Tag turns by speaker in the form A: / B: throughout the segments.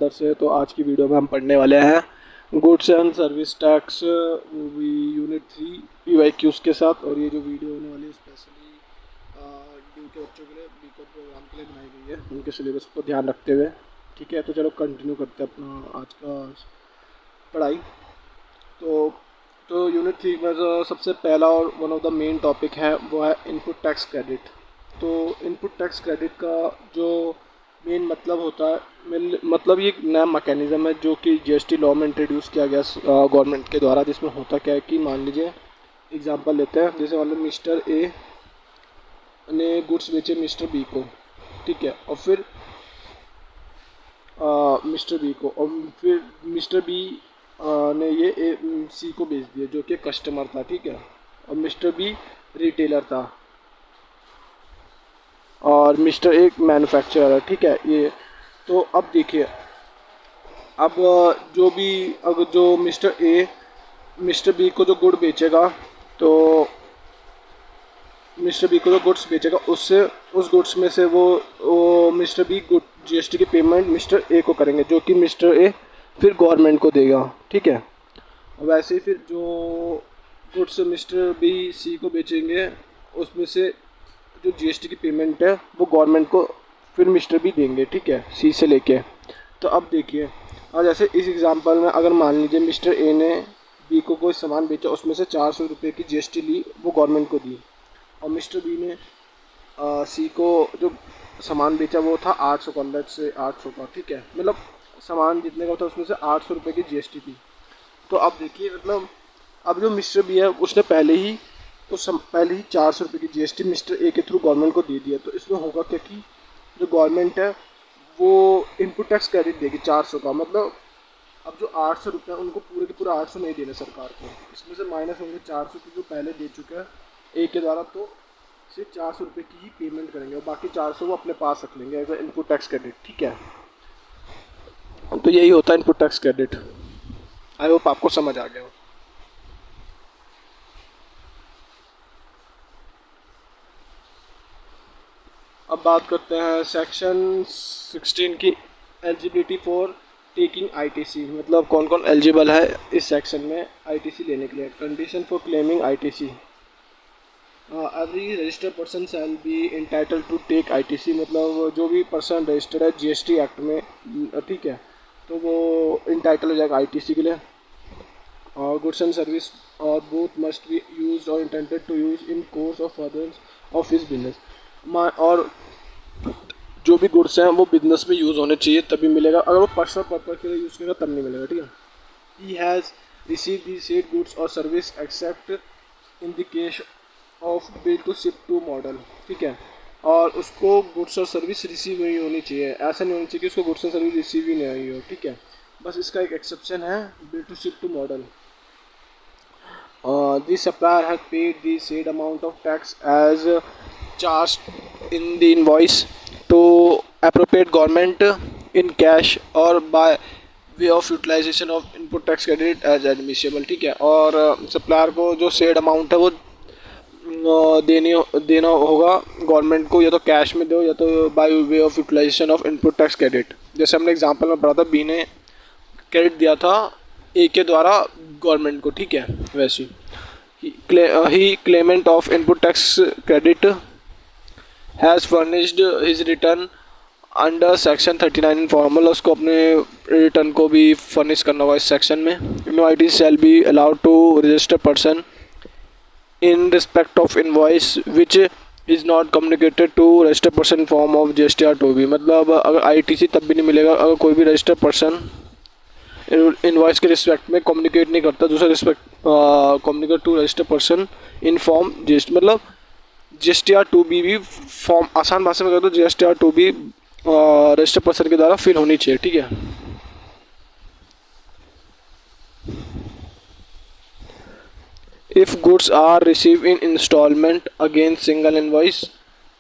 A: अंदर से। तो आज की वीडियो में हम पढ़ने वाले हैं goods and service tax unit 3 PYQs के साथ। और ये जो वीडियो होने वाली है स्पेशली ड्यू के बच्चों के लिए बीकॉम प्रोग्राम के लिए बनाई गई है, उनके सिलेबस को ध्यान रखते हुए। ठीक है, तो चलो कंटिन्यू करते हैं अपना आज का पढ़ाई। तो यूनिट 3 में जो सबसे पहला और one of the main topic है वो है इनपुट टैक्स क्रेडिट। तो इनपुट टैक्स क्रेडिट का जो मेन मतलब होता है, मतलब ये एक नया मैकेनिज़्म है जो कि जीएसटी लॉ में इंट्रोड्यूस किया गया गवर्नमेंट के द्वारा। जिसमें होता क्या है कि मान लीजिए एग्जांपल लेते हैं, जैसे मान लो मिस्टर ए ने गुड्स बेचे मिस्टर बी को, ठीक है, और फिर मिस्टर बी को, और फिर मिस्टर बी ने ये सी को बेच दिया जो कि कस्टमर था, ठीक है, और मिस्टर बी रिटेलर था और मिस्टर एक मैन्युफैक्चरर है, ठीक है। ये तो अब देखिए, अब अगर जो मिस्टर ए मिस्टर बी को जो गुड बेचेगा, तो मिस्टर बी को जो गुड्स बेचेगा उससे उस गुड्स में से वो मिस्टर बी गुड जीएसटी की पेमेंट मिस्टर ए को करेंगे, जो कि मिस्टर ए फिर गवर्नमेंट को देगा, ठीक है। और वैसे ही फिर जो गुड्स मिस्टर बी सी को बेचेंगे उसमें से जो जीएसटी की पेमेंट है वो गवर्नमेंट को फिर मिस्टर बी देंगे, ठीक है, सी से लेके। तो अब देखिए, और जैसे इस एग्जांपल में अगर मान लीजिए मिस्टर ए ने बी को कोई सामान बेचा, उसमें से 400 रुपये की जीएसटी ली, वो गवर्नमेंट को दी, और मिस्टर बी ने सी को जो सामान बेचा वो था 800 का, अंदर से 800 का, ठीक है, मतलब सामान जितने का था उसमें से 800 रुपये की जीएसटी थी। तो अब देखिए, मतलब अब जो मिस्टर बी है उसने पहले ही 400 रुपये की जीएसटी मिस्टर ए के थ्रू गवर्नमेंट को दे दिया। तो इसमें होगा क्या कि जो गवर्नमेंट है वो इनपुट टैक्स क्रेडिट देगी 400 का, मतलब अब जो 800 रुपये हैं उनको पूरे के पूरे 800 नहीं देने सरकार को, इसमें से माइनस होंगे 400 की जो पहले दे चुका है ए के द्वारा, तो सिर्फ 400 रुपये की ही पेमेंट करेंगे और बाकी 400 वो अपने पास रख लेंगे एज इनपुट टैक्स क्रेडिट, ठीक है। तो यही होता है input tax credit. I hope आपको समझ आ गया हो। अब बात करते हैं सेक्शन 16 की, एलिजिबिलिटी फॉर टेकिंग आईटीसी, मतलब कौन कौन एलिजिबल है इस सेक्शन में आईटीसी लेने के लिए। Condition for claiming ITC, every registered person shall be entitled to take ITC, मतलब जो भी पर्सन रजिस्टर्ड है जीएसटी एक्ट में, ठीक है, तो वो इंटाइटल हो जाएगा आईटीसी के लिए। और गुड्स एंड सर्विस और बोथ मस्ट बी यूज्ड और intended to use in course of furtherance of his business, और जो भी गुड्स हैं वो बिजनेस में यूज़ होने चाहिए तभी मिलेगा, अगर वो पर्सनल पर्पज के लिए यूज़ करेगा तब नहीं मिलेगा, ठीक है। He has receive the said goods और service except in the case of bill to ship to model, ठीक है, और उसको गुड्स और सर्विस रिसीव नहीं होनी चाहिए, ऐसा नहीं होना चाहिए कि उसको गुड्स और सर्विस रिसीव ही नहीं हुई हो, ठीक है। बस इसका एक एक्सेप्शन है bill to ship to model. The supplier has paid the said amount of tax as charged in the invoice to appropriate government in cash or by way of utilization of input tax credit as admissible, ठीक है। और supplier को जो said amount है वो देना होगा government को, या तो कैश में दो या तो by way of utilization of input tax credit. जैसे हमने एग्जांपल में पढ़ा था, बी ने क्रेडिट दिया था ए के द्वारा गवर्नमेंट को, ठीक है, वैसे ही claimant of input tax credit has furnished his return under section 39 in formal, उसको अपने रिटर्न को भी फर्निश करना होगा इस सेक्शन में। No IT shall be allowed to register person in respect of invoice which is not communicated to register person form of GST R two B, मतलब अगर आईटीसी तब भी नहीं मिलेगा अगर कोई भी रजिस्टर पर्सन इनवॉइस के रिस्पेक्ट में कम्युनिकेट नहीं करता दूसरा respect communicate to register person in form GST, मतलब जीएसटी आर टू बी भी फॉर्म, आसान भाषा में कहते तो GST R two B register person के द्वारा फिल होनी चाहिए, ठीक है। If goods are receive in installment against single invoice,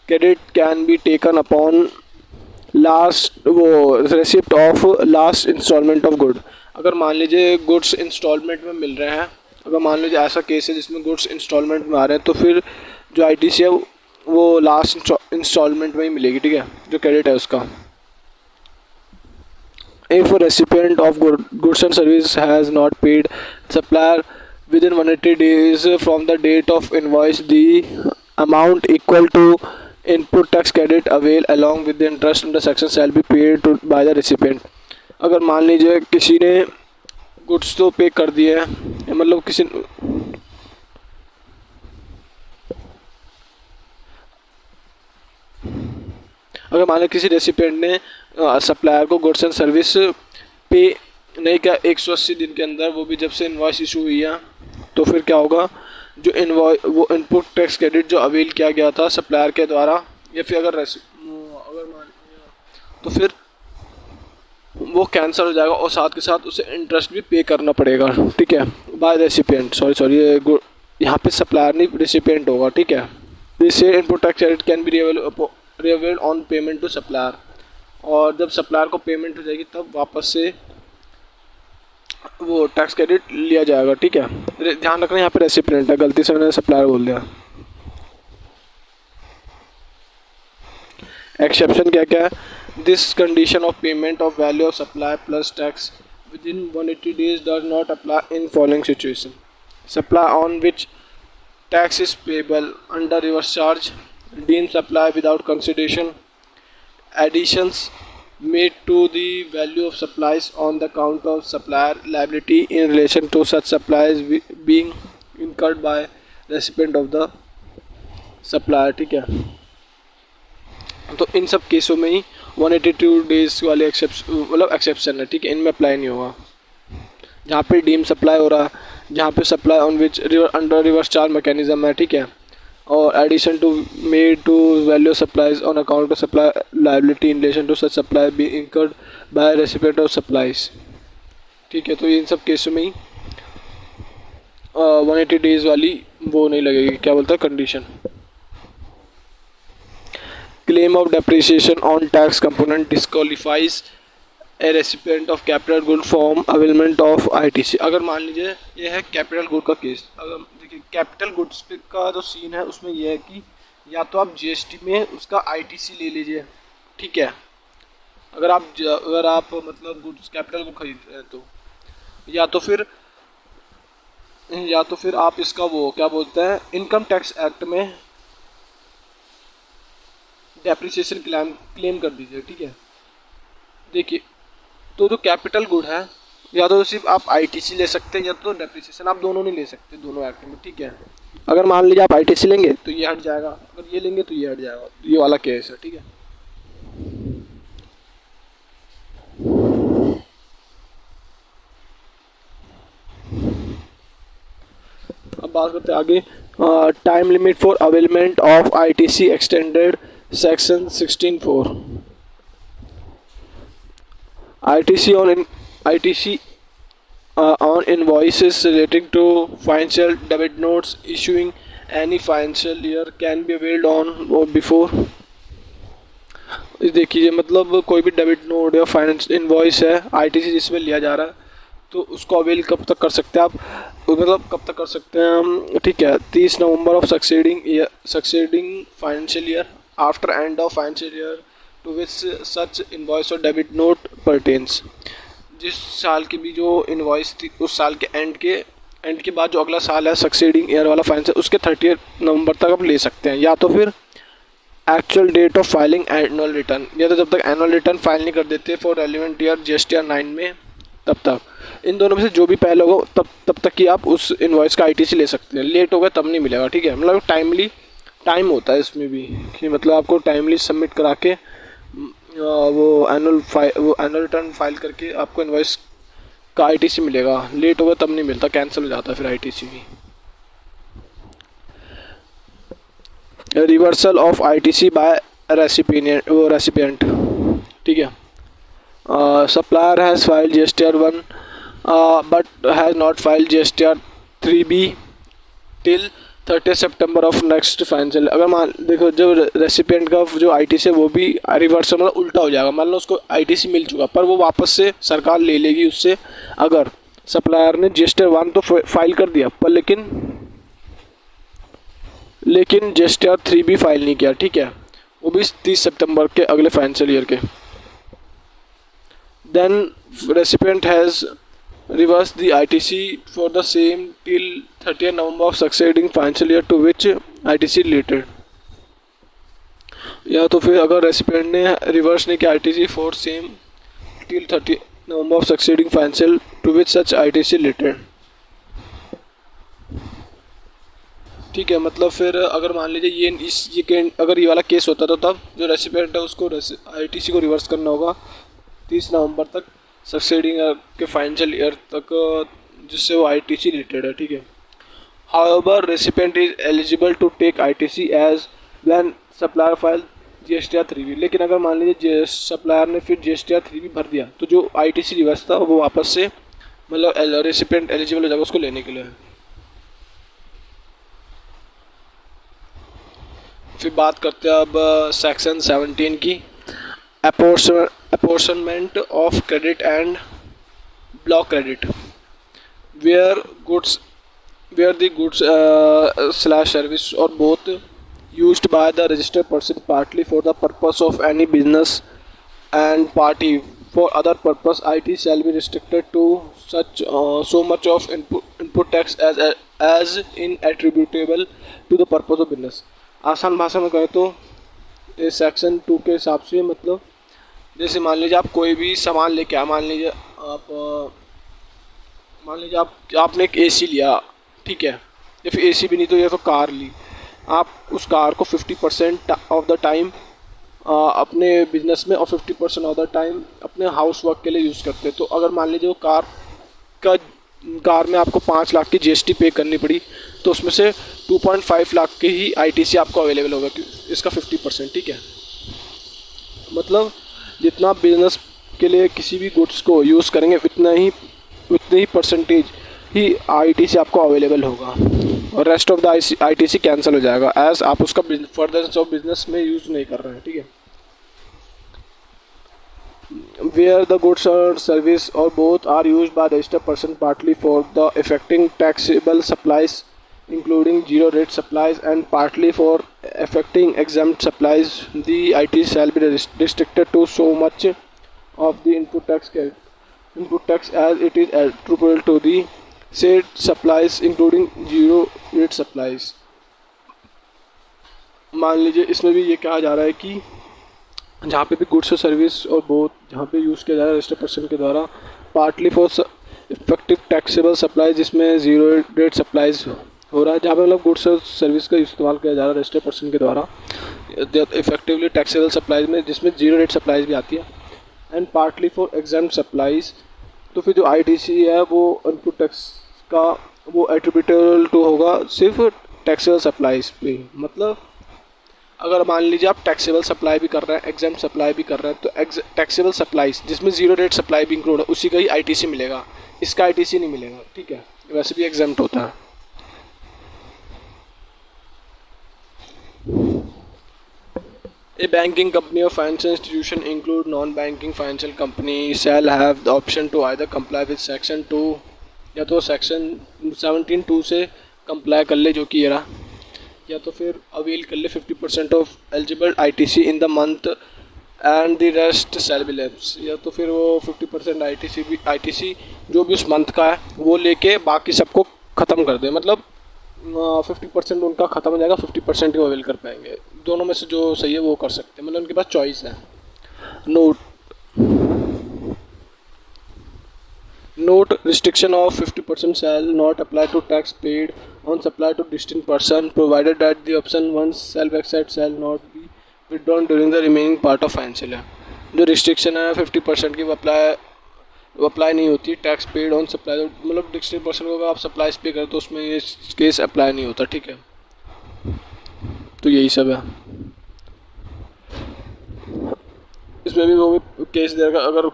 A: credit can be taken upon last receipt of last installment of good. अगर मान लीजिए गुड्स इंस्टॉलमेंट में मिल रहे हैं, अगर मान लीजिए ऐसा केस है जिसमें गुड्स इंस्टॉलमेंट में आ रहे हैं, तो फिर जो आईटीसी है वो लास्ट इंस्टॉलमेंट में ही मिलेगी, ठीक है, जो क्रेडिट है उसका। If a recipient of goods and service has not paid supplier within 180 days from the date of invoice, the amount equal to input tax credit avail along with the interest in the section shall be paid to by the recipient. अगर मान लीजिए किसी ने goods तो पे कर दिए हैं, मतलब किसी अगर मान लो किसी रेसिपिएंट ने सप्लायर को गुड्स एंड सर्विस पे नहीं किया 180 दिन के अंदर, वो भी जब से इनवॉइस इशू हुई है, तो फिर क्या होगा, जो इनवॉइस वो इनपुट टैक्स क्रेडिट जो अवेल किया गया था सप्लायर के द्वारा, या फिर अगर मान तो फिर वो कैंसिल हो जाएगा और साथ के साथ उसे इंटरेस्ट भी पे करना पड़ेगा, ठीक है, बाय रेसिपिएंट। सॉरी ये यहाँ पे सप्लायर नहीं रेसिपिएंट होगा, ठीक है। This input tax credit can be reavailed on payment to supplier, और जब सप्लायर को पेमेंट हो जाएगी तब वापस से वो टैक्स क्रेडिट लिया जाएगा, ठीक है। ध्यान रखना यहाँ पे रेसिपिएंट है, गलती से मैंने सप्लायर बोल दिया। एक्सेप्शन क्या क्या है, this condition of payment of value of supply plus tax with in 180 days does not apply in following situation: supply on which tax is payable under reverse charge, deemed supply without consideration, additions made to the value of supplies on the account of supplier liability in relation to such supplies being incurred by recipient of the supplier, ठीक है। तो इन सब केसों में ही 182 days वाले exception है, ठीक है, इनमें अप्लाई नहीं होगा। जहाँ पे डीम सप्लाई हो रहा है, जहाँ पे supply on which under reverse charge mechanism है, ठीक है, और addition to made to value supplies on account of supply liability in relation to such supply be incurred by recipient of supplies, ठीक है। तो इन सब केसों में ही 180 डेज वाली वो नहीं लगेगी, क्या बोलता है, condition. Claim of depreciation on tax component disqualifies a recipient of capital good form availment of ITC. अगर मान लीजिए ये है कैपिटल गुड का केस, अगर देखिए कैपिटल गुड्स का जो सीन है उसमें यह है कि या तो आप जीएसटी में उसका आईटीसी ले लीजिए, ठीक है, अगर आप मतलब गुड्स कैपिटल को खरीद रहे हैं तो, या तो फिर आप इसका वो क्या बोलते हैं इनकम टैक्स एक्ट में डेप्रिसिएशन क्लेम कर दीजिए, ठीक है। देखिए तो जो कैपिटल गुड है या तो सिर्फ आप आईटीसी ले सकते हैं या तो डेप्रिसिएशन, आप दोनों नहीं ले सकते दोनों एक्ट में, ठीक है। अगर मान लीजिए आप आईटीसी लेंगे तो ये हट जाएगा, अगर ये लेंगे तो ये हट जाएगा, ये वाला केस है, ठीक है। अब बात करते हैं आगे, time limit for availment of ITC extended section 16(4). ITC on invoices relating to financial debit notes issuing any financial year can be availed on or before। देखिए मतलब कोई भी डेबिट नोट या फाइनेंस इनवॉइस है आईटीसी जिसमें लिया जा रहा है तो उसको अवेल कब तक कर सकते हैं आप, मतलब कब तक कर सकते हैं हम, ठीक है, 30 November of succeeding financial year after end of financial year to which such invoice और डेबिट नोट परटेन्स। जिस साल की भी जो इनवॉइस थी उस साल के एंड के बाद जो अगला साल है सक्सेडिंग ईयर वाला फाइनेंस उसके 30 नवंबर तक आप ले सकते हैं, या तो फिर actual date of filing annual return, या तो जब तक एनुअल रिटर्न फाइल नहीं कर देते फॉर रेलिवेंट ईयर जीएसटीआर 9 में तब तक। इन दोनों में से जो भी पहले होगा तब तक कि आप उस इनवॉइस का आईटीसी ले सकते हैं, लेट हो गया तब नहीं मिलेगा, ठीक है। मतलब टाइम होता है इसमें भी कि मतलब आपको टाइमली सबमिट करा के वो एनुअल रिटर्न फाइल करके आपको इनवॉइस का आईटीसी मिलेगा, लेट होगा तब नहीं मिलता, कैंसिल हो जाता है फिर आईटीसी भी। Reversal of ITC by recipient, ठीक है। Supplier has filed GSTR 1 but has not filed GSTR 3B till 30 September of next financial. अगर मान देखो जो रेसिपिएंट का जो आईटीसी है वो भी रिवर्स मतलब उल्टा हो जाएगा, मान लो उसको आईटीसी मिल चुका पर वो वापस से सरकार ले लेगी उससे अगर सप्लायर ने जीएसटीआर 1 तो फाइल कर दिया पर लेकिन जीएसटीआर 3B फाइल नहीं किया, ठीक है, वो भी 30 सितंबर के अगले फाइनेंशियल ईयर के। then recipient has reversed the ITC for the same till 30th November of succeeding financial year to which ITC related. या तो फिर अगर रेसिपेंट ने रिवर्स नहीं किया ITC for same till 30 November of succeeding financial to which such ITC related. ठीक है, मतलब फिर अगर मान लीजिए अगर ये वाला केस होता तो तब जो रेसिपेंट है उसको ITC को रिवर्स करना होगा 30 नवंबर तक सक्सीडिंग के फाइनेंशियल ईयर तक जिससे वो ITC रिलेटेड है। ठीक है, however recipient is eligible to take ITC as when supplier file GSTR 3B। लेकिन अगर मान लीजिए सप्लायर ने फिर GSTR 3B भर दिया तो जो ITC रिवर्स था वो वापस से मतलब रेसिपेंट एलिजिबल हो जाएगा उसको लेने के लिए। फिर बात करते हैं अब सेक्शन 17 की, apportionment of credit and block credit, where the goods slash service और both used by the registered person partly for the purpose of any business and party for other purpose, IT shall be restricted to such so much of input tax as in attributable to the purpose of business। आसान भाषा में कहें तो इस section 2 के हिसाब से मतलब जैसे मान लीजिए आप कोई भी सामान लेके आए, मान लीजिए आपने एक AC लिया, ठीक है, या फिर AC भी नहीं तो ये तो कार ली, आप उस कार को 50% ऑफ द टाइम अपने बिजनेस में और 50% ऑफ द टाइम अपने हाउस वर्क के लिए यूज़ करते हैं। तो अगर मान लीजिए वो कार में आपको 5 लाख की GST पे करनी पड़ी तो उसमें से 2.5 लाख की ही ITC आपको अवेलेबल होगा, इसका 50%। ठीक है, मतलब जितना बिजनेस के लिए किसी भी गुड्स को यूज़ करेंगे उतनी ही परसेंटेज ही ITC आपको अवेलेबल होगा और rest of the ITC cancel हो जाएगा एज आप उसका फर्दर ऑफ बिजनेस में यूज़ नहीं कर रहे हैं। ठीक है, वेयर द गुड्स और सर्विस और both are used by registered person partly for the effecting taxable supplies including zero rate supplies and partly for effecting exempt supplies the ITC shall be restricted to so much of the input tax as it is attributable to the said supplies including zero rate supplies। मान लीजिए इसमें भी ये कहा जा रहा है कि जहाँ पे भी गुड्स और सर्विस और बोथ जहाँ पे यूज़ किया जा रहा है रजिस्टर्ड पर्सन के द्वारा partly for effective taxable supplies जिसमें जीरो रेट सप्लाईज हो रहा है, जहाँ पे मतलब गुड्स और सर्विस का इस्तेमाल किया जा रहा है रजिस्टर्ड पर्सन के द्वारा इफेक्टिवली टैक्सेबल सप्लाईज में जिसमें जीरो रेट सप्लाईज भी आती है, and partly for exempt supplies. तो फिर जो ITC है वो इनपुट टैक्स का वो एट्रिब्यूटेबल टू होगा सिर्फ टैक्सेबल सप्लाईज पे। मतलब अगर मान लीजिए आप टैक्सेबल सप्लाई भी कर रहे हैं, एग्जाम्प्ट सप्लाई भी कर रहे हैं, तो टैक्सेबल सप्लाईज जिसमें जीरो रेट सप्लाई भी इंक्लूड है उसी का ही ITC मिलेगा, इसका ITC नहीं मिलेगा। ठीक है, वैसे भी एग्जाम्प्ट होता है। A banking company or financial institution include non-banking financial company shall have the option to either comply with section 2 या तो सेक्शन 17(2) से कंप्लाई कर ले जो कि ये रहा, या तो फिर अवेल कर ले 50% of eligible ITC in the month and the rest shall be lapse, या तो फिर वो 50% ITC जो भी उस मंथ का है वो लेके बाकी सबको ख़त्म कर दे। मतलब 50% उनका ख़त्म हो जाएगा, 50% ही अवेल कर पाएंगे। दोनों में से जो सही है वो कर सकते हैं, मतलब उनके पास चॉइस है। Note restriction of 50% shall not apply to tax paid on supply to distinct person provided that the option 1 self-accept shall not be withdrawn during the remaining part of financial year। जो restriction है 50% की वो apply नहीं होती tax paid on supply, मतलब 60% को अगर आप सप्लाईज पे करें तो उसमें ये केस अप्लाई नहीं होता। ठीक है, तो यही सब है। इसमें भी वो भी केस देगा अगर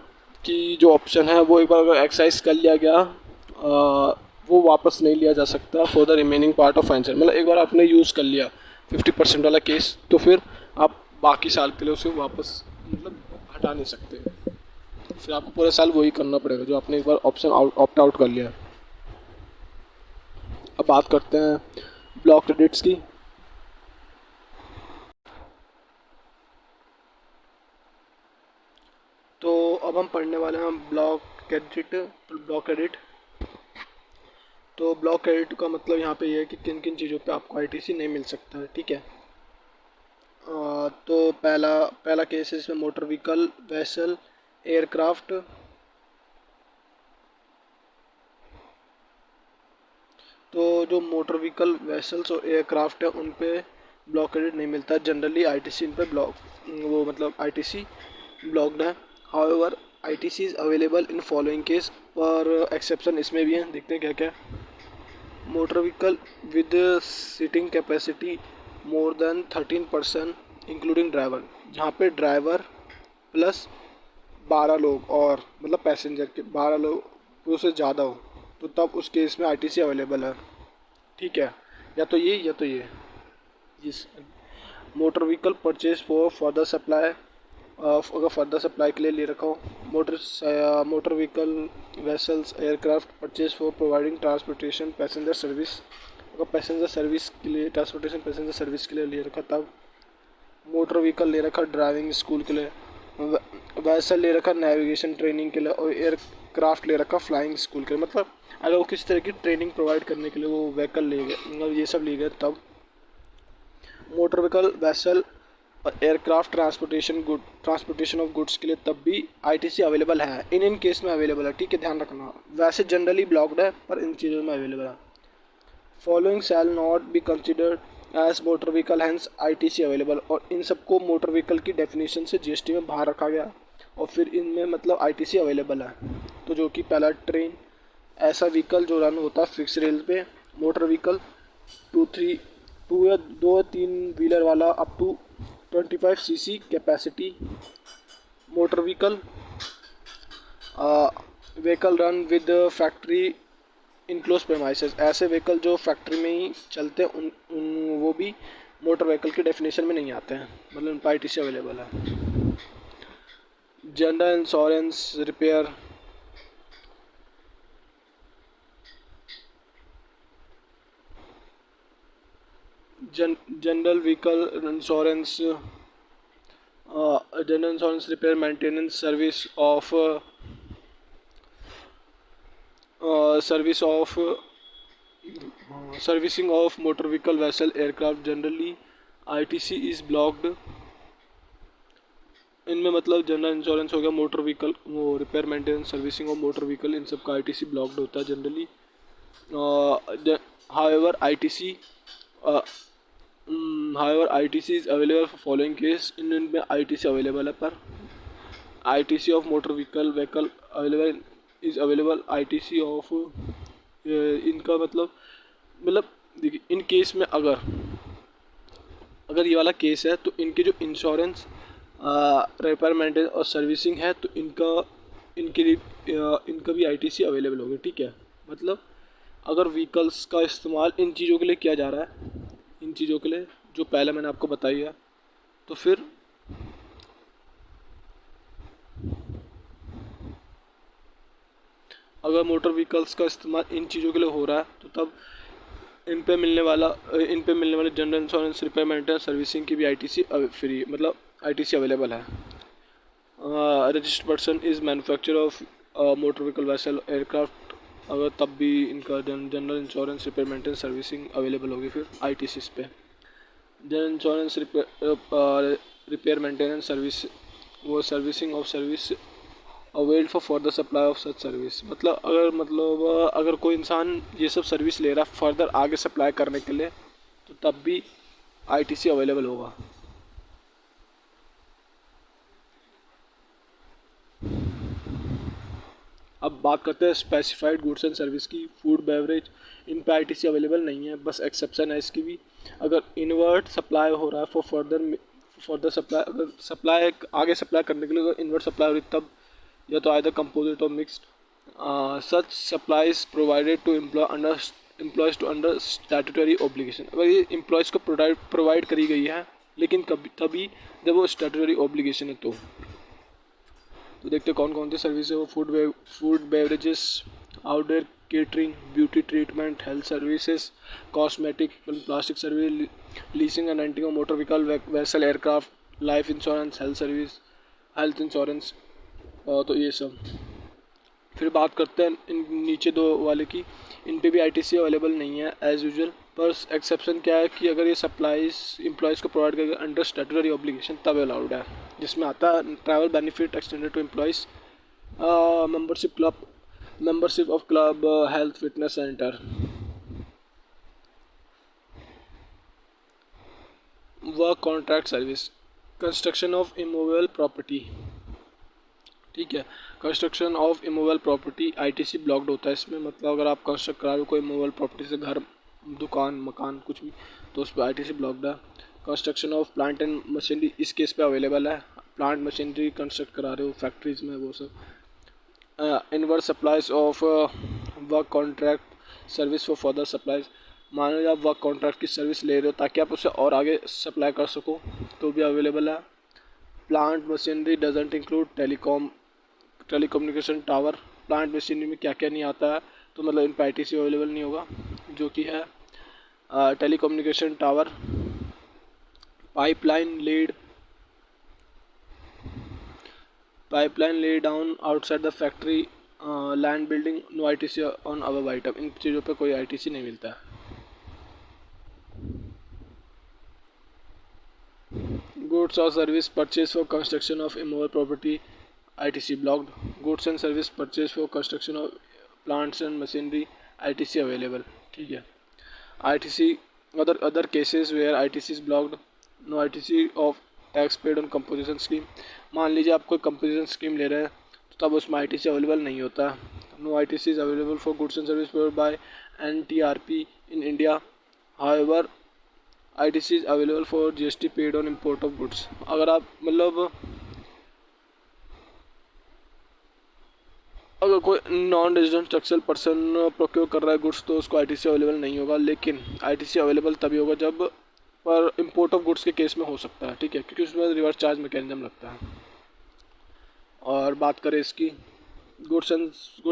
A: कि जो ऑप्शन है वो एक बार अगर एक्सरसाइज कर लिया गया वो वापस नहीं लिया जा सकता for the remaining part of financial. मतलब एक बार आपने यूज़ कर लिया 50% वाला केस तो फिर आप बाकी साल के लिए उसे वापस मतलब हटा नहीं सकते, फिर आपको पूरे साल वही करना पड़ेगा जो आपने एक बार ऑप्शन ऑप्ट आउट कर लिया। अब बात करते हैं ब्लॉक क्रेडिट्स की। तो अब अब हम पढ़ने वाले हैं ब्लॉक क्रेडिट। तो ब्लॉक क्रेडिट का मतलब यहाँ पे ये है कि किन किन चीज़ों पे आपको आईटीसी नहीं मिल सकता है, ठीक है। तो पहला केस है इसमें मोटर व्हीकल, वेसल, एयरक्राफ्ट। तो जो मोटर व्हीकल, वेसल्स और एयरक्राफ्ट है उन पे ब्लॉक क्रेडिट नहीं मिलता जनरली। आईटीसी इन पे आईटीसी ब्लॉक्ड है। However ITC is available in following case, पर एक्सेप्शन इसमें भी है, देखते हैं क्या क्या। Motor vehicle with seating capacity more than 13% including driver, जहाँ पे ड्राइवर प्लस 12 लोग और मतलब पैसेंजर के 12 लोग उससे ज़्यादा हो, तो तब उस केस में आईटीसी अवेलेबल है, ठीक है। या तो ये जिस motor vehicle purchase for further supply, अगर फर्दर सप्लाई के लिए ले रखा हो। Motor vehicle, vessels, aircraft purchase for providing transportation passenger service, अगर पैसेंजर सर्विस के लिए, ट्रांसपोर्टेशन पैसेंजर सर्विस के लिए ले रखा तब। मोटर व्हीकल ले रखा ड्राइविंग स्कूल के लिए, वेसल ले रखा नेविगेशन ट्रेनिंग के लिए, और एयरक्राफ्ट ले रखा फ्लाइंग स्कूल के लिए। मतलब अगर वो किस तरह की ट्रेनिंग प्रोवाइड करने के लिए वो व्हीकल ले गए, मतलब ये सब ले गए तब। मोटर व्हीकल, वेसल और एयरक्राफ्ट ट्रांसपोर्टेशन ऑफ गुड्स के लिए तब भी आईटीसी अवेलेबल है, इन केस में अवेलेबल है, ठीक है, ध्यान रखना। वैसे जनरली ब्लॉक्ड है पर इन चीज़ों में अवेलेबल है। Following shall not be considered as motor vehicle, hence ITC available. और इन सबको मोटर व्हीकल की डेफिनेशन से जीएसटी में बाहर रखा गया और फिर इनमें मतलब आईटीसी अवेलेबल है। तो जो कि पहला ट्रेन, ऐसा व्हीकल जो रन होता है फिक्स रेल पे। मोटर व्हीकल 2 या 3 व्हीलर वाला up to 25 CC capacity. Motor vehicle vehicle run with factory enclose premises, ऐसे व्हीकल जो फैक्ट्री में ही चलते हैं उन वो भी मोटर व्हीकल की डेफिनेशन में नहीं आते हैं, मतलब उन पर आईटीसी अवेलेबल है। General insurance repair, general vehicle insurance, general insurance repair maintenance servicing of motor vehicle, vessel, aircraft, generally ITC is blocked. इनमें मतलब जनरल इंश्योरेंस हो गया, मोटर व्हीकल वो repair maintenance servicing of motor vehicle, इन सब का ITC blocked होता है generally. However ITC is available for following case, इनमें आईटीसी अवेलेबल है पर ITC of motor vehicle available is available, ITC of इनका मतलब देखिए इन केस में अगर ये वाला केस है तो इनके जो इंश्योरेंस, रिपेयर मेंटेनेंस और सर्विसिंग है तो इनका भी आईटीसी अवेलेबल होगी, ठीक है। मतलब अगर व्हीकल्स का इस्तेमाल इन चीज़ों के लिए किया जा रहा है, इन चीज़ों के लिए जो पहले मैंने आपको बताई है, तो फिर अगर मोटर व्हीकल्स का इस्तेमाल इन चीज़ों के लिए हो रहा है तो तब इन पे मिलने वाले general insurance, repair maintenance, servicing की भी आईटीसी फ्री, मतलब आईटीसी अवेलेबल है। Registered person is manufacturer of motor vehicle, vessel, aircraft, अगर तब भी इनका general insurance, repair maintenance, servicing available होगी फिर आईटीसी पे। General insurance, repair maintenance, servicing of service availed for further supply of such service, मतलब अगर कोई इंसान ये सब सर्विस ले रहा है फर्दर आगे सप्लाई करने के लिए तो तब भी आईटीसी अवेलेबल होगा। अब बात करते हैं स्पेसिफाइड गुड्स एंड सर्विस की। फूड, बेवरेज, इन पे आईटीसी अवेलेबल नहीं है, बस एक्सेप्शन है इसकी भी। अगर इनवर्ट सप्लाई हो रहा है फॉर फर्दर सप्लाई, अगर सप्लाई आगे सप्लाई करने के लिए अगर इनवर्ट सप्लाई हो रही तब, या तो आइदर कंपोजिट और mixed, such supplies provided to employees to under statutory obligation, अगर ये एम्प्लॉयज़ को प्रोवाइड करी गई है लेकिन तभी जब वो स्टैट्यूटरी ऑब्लिगेशन है तो देखते कौन कौन सी सर्विस है वो। Food beverages, outdoor catering, beauty treatment, health services, cosmetic, plastic service, leasing and renting of motor vehicle, vessel, aircraft, life insurance, health insurance, तो ये सब। फिर बात करते हैं इन नीचे दो वाले की, इन पे भी आईटीसी अवेलेबल नहीं है एज यूजुअल, पर एक्सेप्शन क्या है कि अगर ये सप्लाईज एम्प्लॉयज़ को प्रोवाइड करेगा अंडर स्टैट्यूटरी ऑब्लिगेशन तब अलाउड है, जिसमें आता है travel benefit extended to employees, membership of club, health fitness centre. Work contract service, construction of immovable property, ठीक है, construction of immovable property ITC blocked होता है इसमें, मतलब अगर आप कंस्ट्रक्ट करा रहे हो कोई इमूवेबल प्रॉपर्टी से घर, दुकान, मकान, कुछ भी, तो उस पर आईटीसी ब्लॉक्ड है। Construction of plant and machinery इस केस पे अवेलेबल है, प्लांट मशीनरी कंस्ट्रक्ट करा रहे हो फैक्ट्रीज में, वो सब। Inward supplies of work contract service for further supplies, मान लो आप वर्क कॉन्ट्रैक्ट की सर्विस ले रहे हो ताकि आप उसे और आगे सप्लाई कर सको, तो भी अवेलेबल है। Plant machinery doesn't include telecommunication tower, plant machinery में क्या क्या नहीं आता है, तो मतलब इन पर आईटीसी अवेलेबल नहीं होगा, जो कि है telecommunication tower, pipeline laid down outside the factory, land building, no ITC on above item, इन चीज़ों पे कोई आईटीसी नहीं मिलता है। गुड्स और service purchase for construction of immovable property ITC blocked, goods and service purchase for construction of plants and machinery ITC available, ठीक है। ITC other cases where ITC is blocked, no ITC of tax paid on composition scheme, मान लीजिए आप कोई composition scheme ले रहे हैं तो तब उसमें ITC अवेलेबल नहीं होता। No ITC is available for goods and service provided by NTRP in India, however ITC is available for GST paid on import of goods। अगर आप मतलब अगर कोई non resident structural person procure कर रहा है गुड्स तो उसको आईटीसी अवेलेबल नहीं होगा, लेकिन आईटीसी अवेलेबल तभी होगा जब पर इंपोर्ट ऑफ गुड्स के केस में हो सकता है, ठीक है, क्योंकि उसमें रिवर्स चार्ज मैकेनिज्म लगता है। और बात करें इसकी goods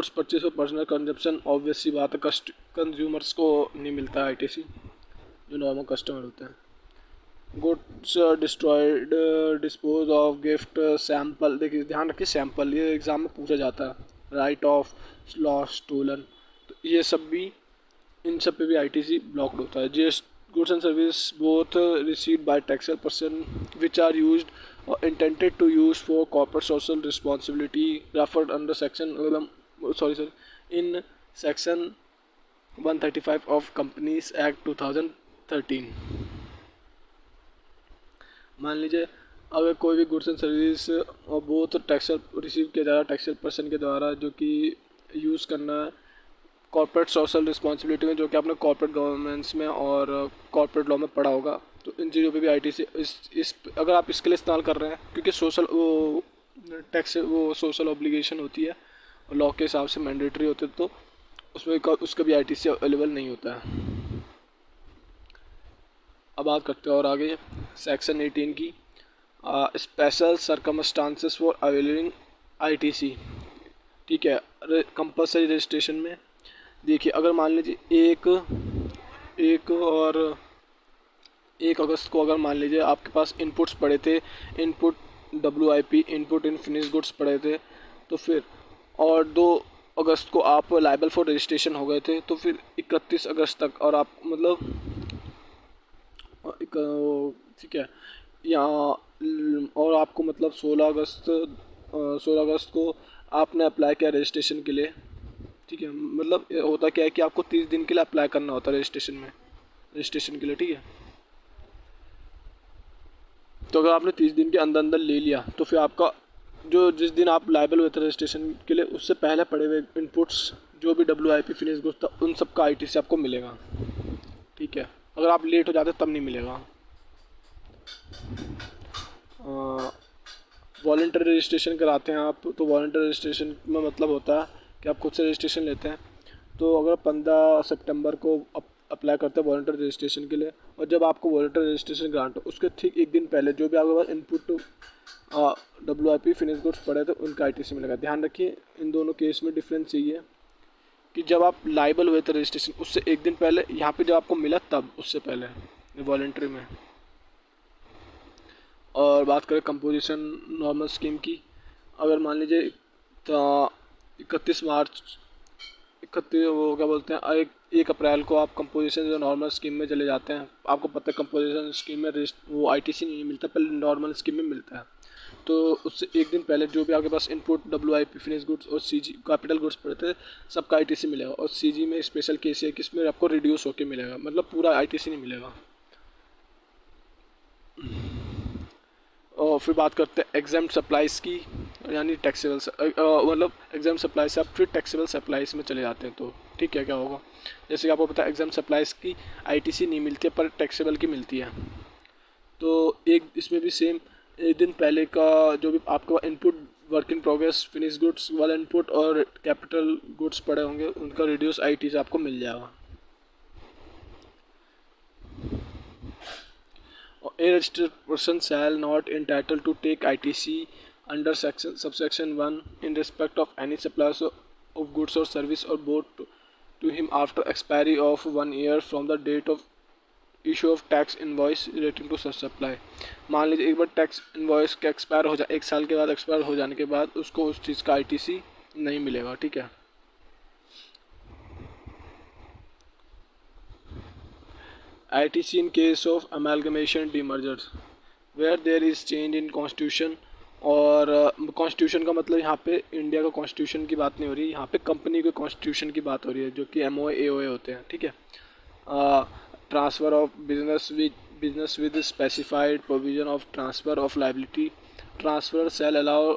A: purchase for personal consumption, obvious सी बात है कंज्यूमर्स को नहीं मिलता है आईटीसी, जो नॉर्मल कस्टमर होते हैं। Goods destroyed, dispose of, gift, sample, देखिए ध्यान रखिए सैम्पल ये एग्ज़ाम में पूछा जाता है, राइट ऑफ, लॉस, स्टोलन, तो ये सब भी, इन सब पे भी आईटीसी ब्लॉक्ड होता है। GS goods and service both received by taxable person which are used और intended to use for corporate social responsibility referred under section in section 135 of companies act 2013। मान लीजिए अगर कोई भी गुड्स एंड सर्विस और बहुत टैक्स रिसीव किया जा रहा है टैक्सेबल पर्सन के द्वारा, जो कि यूज़ करना है कॉर्पोरेट सोशल रिस्पॉन्सिबिलिटी में, जो कि आपने कॉर्पोरेट गवर्नेंस में और कॉर्पोरेट लॉ में पढ़ा होगा, तो इन चीज़ों पे भी आईटीसी इस अगर आप इसके लिए इस्तेमाल कर रहे हैं क्योंकि सोशल वो टैक्स वो सोशल ऑब्लिगेशन होती है और लॉ के हिसाब से मैंडेटरी होते, तो उसमें उसका भी आईटीसी अवेलेबल नहीं होता है। अब बात करते हैं और आगे सेक्शन 18 की, special circumstances for availing ITC, ठीक है। कंपलसरी रजिस्ट्रेशन में देखिए अगर मान लीजिए एक अगस्त को अगर मान लीजिए आपके पास इनपुट्स पड़े थे, इनपुट WIP इनपुट इन फिनिश गुड्स पड़े थे, तो फिर और 2 अगस्त को आप लायबल फॉर रजिस्ट्रेशन हो गए थे, तो फिर 31 अगस्त तक और आप मतलब ठीक है यहाँ, और आपको मतलब 16 अगस्त को आपने अप्लाई किया रजिस्ट्रेशन के लिए, ठीक है। मतलब होता क्या है कि आपको 30 दिन के लिए अप्लाई करना होता है रजिस्ट्रेशन के लिए, ठीक है। तो अगर आपने 30 दिन के अंदर ले लिया तो फिर आपका जो जिस दिन आप लायबल हुए थे रजिस्ट्रेशन के लिए उससे पहले पड़े हुए इनपुट्स जो भी WIP फिनिश गुड्स था उन सब का आईटीसी आपको मिलेगा, ठीक है। अगर आप लेट हो जाते तब नहीं मिलेगा। वॉलंटरी रजिस्ट्रेशन कराते हैं आप, तो वॉलंटरी रजिस्ट्रेशन में मतलब होता है कि आप खुद से रजिस्ट्रेशन लेते हैं, तो अगर 15 सितंबर को अप्लाई करते हैं वॉलंटरी रजिस्ट्रेशन के लिए, और जब आपको वॉलंटरी रजिस्ट्रेशन ग्रांट हो उसके ठीक एक दिन पहले जो भी आपके पास इनपुट WIP फिनिश गुड्स पड़े थे उनका आईटीसी मिलेगा। ध्यान रखिए इन दोनों केस में डिफरेंस यही है कि जब आप लायबल हुए थे रजिस्ट्रेशन उससे एक दिन पहले, यहाँ पे जब आपको मिला तब उससे पहले वॉलंटरी में। और बात करें कंपोजिशन नॉर्मल स्कीम की, अगर मान लीजिए तो 31 मार्च, 31 वो क्या बोलते हैं, 1 अप्रैल को आप कंपोजिशन जो नॉर्मल स्कीम में चले जाते हैं। आपको पता है कंपोजिशन स्कीम में वो आईटीसी नहीं मिलता, पहले नॉर्मल स्कीम में मिलता है। तो उससे एक दिन पहले जो भी आपके पास इनपुट डब्ल्यूआईपी फिनिश गुड्स और सीजी कैपिटल गुड्स पड़े थे, सबका आईटीसी मिलेगा। और सीजी में स्पेशल केस है कि इसमें आपको रिड्यूस होकर मिलेगा, मतलब पूरा आईटीसी नहीं मिलेगा। और फिर बात करते हैं एग्जाम सप्लाईज की, यानी टैक्सेबल मतलब एग्जाम सप्लाई से आप फिर टैक्सेबल सप्लाईज में चले जाते हैं। तो ठीक है, क्या होगा, जैसे कि आपको पता है एग्जाम सप्लाईज की आईटीसी नहीं मिलती है पर टैक्सेबल की मिलती है। तो एक इसमें भी सेम, एक दिन पहले का जो भी आपका input work in progress finish goods वाला इनपुट और कैपिटल गुड्स पड़े होंगे, उनका रिड्यूस आईटी से आपको मिल जाएगा। A registered person shall not entitled to take ITC under subsection 1 in respect of any suppliers of goods or service or bought to him after expiry of 1 year from the date of issue of tax invoice relating to such supply. मान लीजिए एक बार tax invoice का expire हो जाए, 1 साल के बाद एक्सपायर हो जाने के बाद उसको उस चीज़ का आईटीसी नहीं मिलेगा। ठीक है, ITC in case of amalgamation demergers where there is change in constitution। और कॉन्स्टिट्यूशन का मतलब यहाँ पे इंडिया का कॉन्स्टिट्यूशन की बात नहीं हो रही, यहाँ पे कंपनी के कॉन्स्टिट्यूशन की बात हो रही है, जो कि MOA AOA होते हैं। ठीक है, transfer of business with specified provision of transfer of liability, transfer sell allow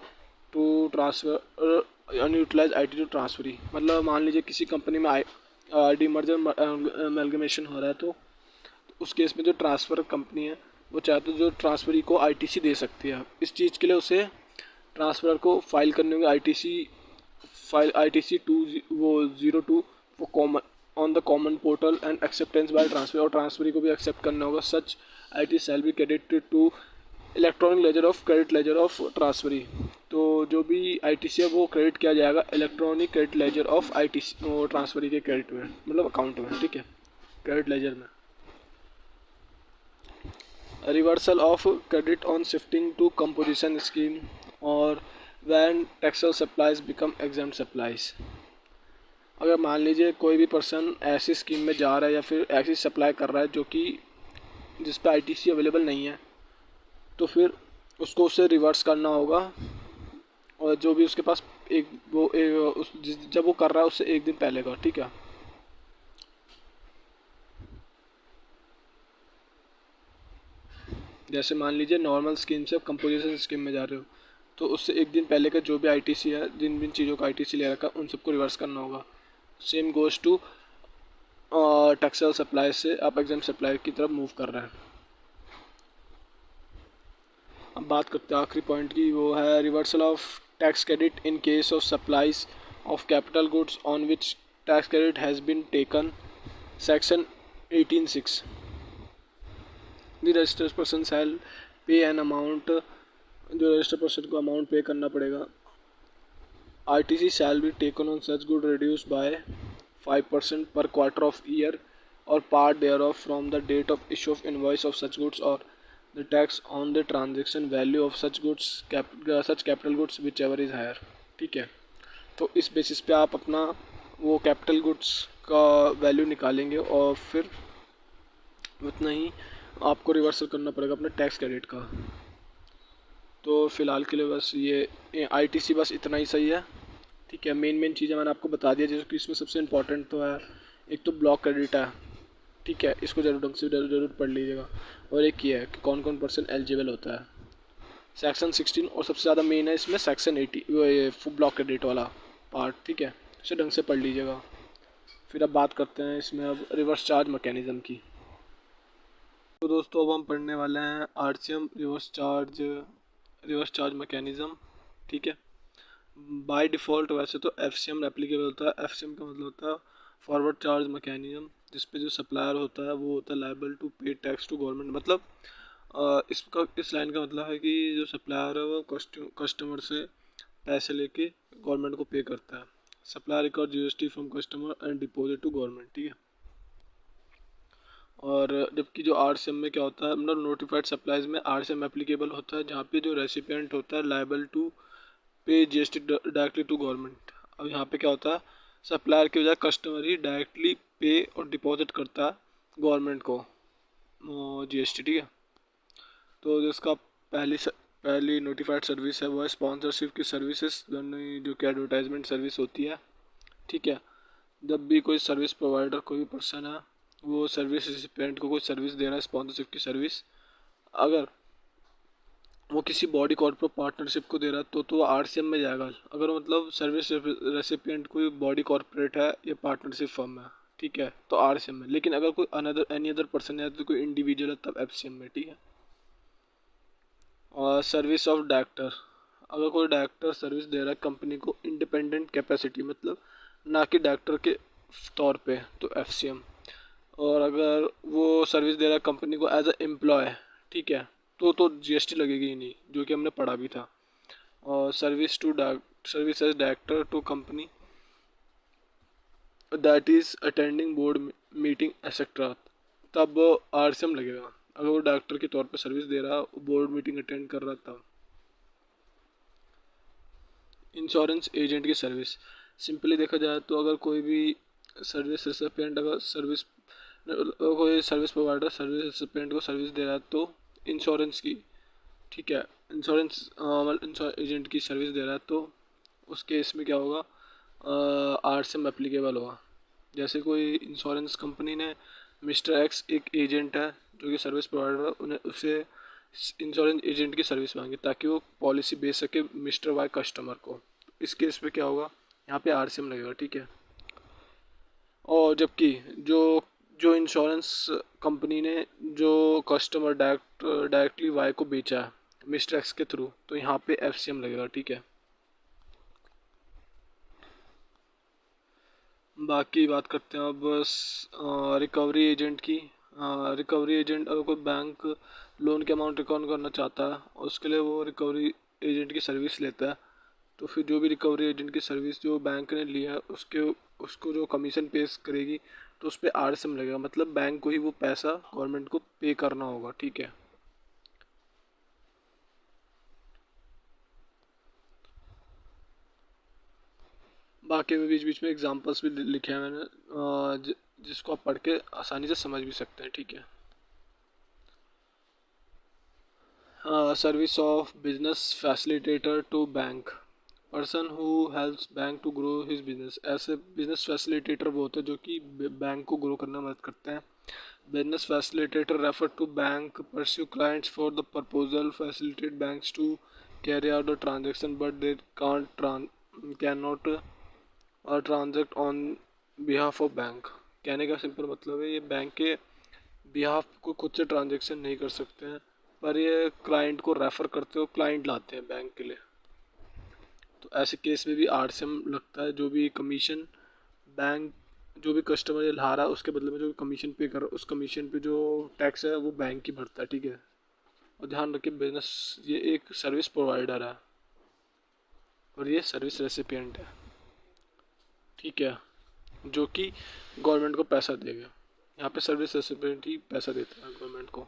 A: to transfer unutilise IT to transferee. मतलब मान लीजिए किसी कंपनी में डीमर्जर अमेलगमेशन हो रहा है, तो उस केस में जो ट्रांसफ़र कंपनी है वो चाहे तो जो ट्रांसफरी को आईटीसी दे सकती है। इस चीज़ के लिए उसे ट्रांसफ़र को फाइल करने होंगे आईटीसी 202 वो common on the common portal and acceptance by transfer, और ट्रांसफरी को भी एक्सेप्ट करना होगा। Such it shall be credited to electronic ledger of credit ledger of transferee. तो जो भी आईटीसी है वो क्रेडिट किया जाएगा electronic credit ledger of ITC transferee के क्रेडिट में, मतलब अकाउंट में। ठीक है, क्रेडिट लेजर में। Reversal of credit on shifting to composition scheme और when taxable supplies become exempt supplies. अगर मान लीजिए कोई भी पर्सन ऐसी स्कीम में जा रहा है या फिर ऐसी सप्लाई कर रहा है जो कि जिस पे आईटीसी अवेलेबल नहीं है, तो फिर उसको उसे रिवर्स करना होगा। और जो भी उसके पास जब वो कर रहा है उससे एक दिन पहले का। ठीक है, जैसे मान लीजिए नॉर्मल स्कीम से कंपोजिशन स्कीम में जा रहे हो, तो उससे एक दिन पहले का जो भी आईटीसी है, जिन जिन चीज़ों का आईटीसी ले रखा है, उन सबको रिवर्स करना होगा। Same goes to taxable supply से आप एग्जाम सप्लाई की तरफ मूव कर रहे हैं। अब बात करते हैं आखिरी पॉइंट की, वो है reversal of tax credit in case of supplies of capital goods on which tax credit has been taken, section 18(6). The registered person shall pay an amount, जो रजिस्टर्ड पर्सन को अमाउंट पे करना पड़ेगा। ITC shall be taken on such good reduce by 5% per quarter of year or part thereof from the date of issue of invoice of such goods, or the tax on the transaction value of such goods such capital goods whichever is higher। ठीक है, तो इस basis पे आप अपना वो capital goods का value निकालेंगे और फिर उतना ही आपको रिवर्सल करना पड़ेगा अपने टैक्स क्रेडिट का। तो फ़िलहाल के लिए बस ये आईटीसी बस इतना ही सही है। ठीक है, मेन चीज़ें मैंने आपको बता दिया, जैसे कि इसमें सबसे इम्पोर्टेंट तो है, एक तो ब्लॉक क्रेडिट है। ठीक है, इसको जरूर ढंग से जरूर पढ़ लीजिएगा। और एक ये है कि कौन कौन पर्सन एलिजिबल होता है, सेक्शन 16, और सबसे ज़्यादा मेन है इसमें सेक्शन 80, वो ये ब्लॉक क्रेडिट वाला पार्ट। ठीक है, इसे ढंग से पढ़ लीजिएगा। फिर अब बात करते हैं इसमें अब रिवर्स चार्ज मैकेनिज़्म की। तो दोस्तों अब हम पढ़ने वाले हैं आरसीएम रिवर्स चार्ज मैकेनिज़्म। ठीक है, बाय डिफ़ॉल्ट वैसे तो एफसीएम एप्लीकेबल होता है। एफसीएम का मतलब होता है फॉरवर्ड चार्ज मैकेनिज़्म, जिस पे जो सप्लायर होता है वो होता है लायबल टू पे टैक्स टू गवर्नमेंट। मतलब इस लाइन का मतलब है कि जो सप्लायर है वो कस्टमर से पैसे लेके गवर्नमेंट को पे करता है। Supplier record GST from customer and deposit to government. ठीक है, और जबकि जो आरसीएम में क्या होता है, मतलब नोटिफाइड सप्लाईज में आरसीएम एप्लीकेबल होता है, जहाँ पे जो रेसिपिएंट होता है लायबल टू पे जीएसटी डायरेक्टली टू गवर्नमेंट। अब यहाँ पे क्या होता है, सप्लायर की बजाय कस्टमर ही डायरेक्टली पे और डिपॉजिट करता है गवर्नमेंट को जीएसटी, ठीक है। तो जिसका पहली नोटिफाइड सर्विस है वो है स्पॉन्सरशिप की सर्विसेज, जो कि एडवर्टाइजमेंट सर्विस होती है, ठीक है। जब भी कोई सर्विस प्रोवाइडर, कोई भी पर्सन है, वो सर्विस रिसिपिएंट को कोई सर्विस दे रहा है, स्पॉन्सरशिप की सर्विस, अगर वो किसी बॉडी कॉर्पोरेट पार्टनरशिप को दे रहा है तो आरसीएम में जाएगा। अगर मतलब सर्विस रेसिपिएंट कोई बॉडी कॉर्पोरेट है या पार्टनरशिप फर्म है, ठीक है, तो आरसीएम में। लेकिन अगर कोई एनी अदर पर्सन है, तो कोई इंडिविजुअल है, तब एफसीएम में, ठीक है। और सर्विस ऑफ डायरेक्टर, अगर कोई डायरेक्टर सर्विस दे रहा है कंपनी को इंडिपेंडेंट कैपेसिटी, मतलब ना कि डायरेक्टर के तौर पे, तो एफसीएम। और अगर वो सर्विस दे रहा है कंपनी को एज अ एम्प्लॉय, ठीक है, तो जीएसटी लगेगी ही नहीं, जो कि हमने पढ़ा भी था। और service as director to company that is attending board meeting etcetera, तब आरसीएम लगेगा। अगर वो डायरेक्टर के तौर पे सर्विस दे रहा, बोर्ड मीटिंग अटेंड कर रहा था। इंश्योरेंस एजेंट की सर्विस, सिंपली देखा जाए तो अगर कोई भी सर्विस रेसिपिएंट, अगर कोई सर्विस प्रोवाइडर सर्विस रेसिपिएंट को सर्विस दे रहा है, तो इंश्योरेंस की, ठीक है, इंश्योरेंस एजेंट की सर्विस दे रहा है, तो उस केस में क्या होगा, आरसीएम एप्लीकेबल होगा। जैसे कोई इंश्योरेंस कंपनी ने मिस्टर एक्स, एक एजेंट है जो कि सर्विस प्रोवाइडर, उन्हें उसे इंश्योरेंस एजेंट की सर्विस मांगी ताकि वो पॉलिसी बेच सके मिस्टर वाई कस्टमर को। इस केस में क्या होगा, यहाँ पे आरसीएम लगेगा, ठीक है। और जबकि जो जो इंश्योरेंस कंपनी ने जो कस्टमर डायरेक्टली वाई को बेचा है मिस्टर एक्स के थ्रू, तो यहाँ पे एफसीएम लगेगा, ठीक है। बाकी बात करते हैं अब बस रिकवरी एजेंट की। रिकवरी एजेंट, अगर कोई बैंक लोन के अमाउंट रिकवर करना चाहता है, उसके लिए वो रिकवरी एजेंट की सर्विस लेता है। तो फिर जो भी रिकवरी एजेंट की सर्विस जो बैंक ने लिया है, उसको जो कमीशन पेश करेगी, तो उस पर आरसीएम लगेगा, मतलब बैंक को ही वो पैसा गवर्नमेंट को पे करना होगा, ठीक है। बाकी में बीच बीच में एग्जांपल्स भी लिखे हैं मैंने, जिसको आप पढ़ के आसानी से समझ भी सकते हैं, ठीक है। Service of business facilitator to bank, person who helps bank to grow his business. ऐसे बिजनेस फैसिलिटेटर वो होते हैं जो कि बैंक को ग्रो करने में मदद करते हैं। Business facilitator refer to bank pursue clients for the proposal facilitate banks to carry out the transaction but they can not transact on behalf of bank. कहने का सिंपल मतलब है, ये बैंक के बिहाफ को खुद से ट्रांजेक्शन नहीं कर सकते हैं, पर ये क्लाइंट को रेफ़र करते हो, क्लाइंट लाते हैं बैंक के लिए। तो ऐसे केस में भी आरसीएम लगता है। जो भी कमीशन बैंक, जो भी कस्टमर ये ला रहा है, उसके बदले में जो कमीशन पे कर रहा है, उस कमीशन पे जो टैक्स है वो बैंक ही भरता है, ठीक है। और ध्यान रखिए, बिजनेस ये एक सर्विस प्रोवाइडर है और ये सर्विस रेसिपिएंट है, ठीक है, जो कि गवर्नमेंट को पैसा देगा। यहाँ पे सर्विस रेसिपिएंट ही पैसा देता है गवर्नमेंट को।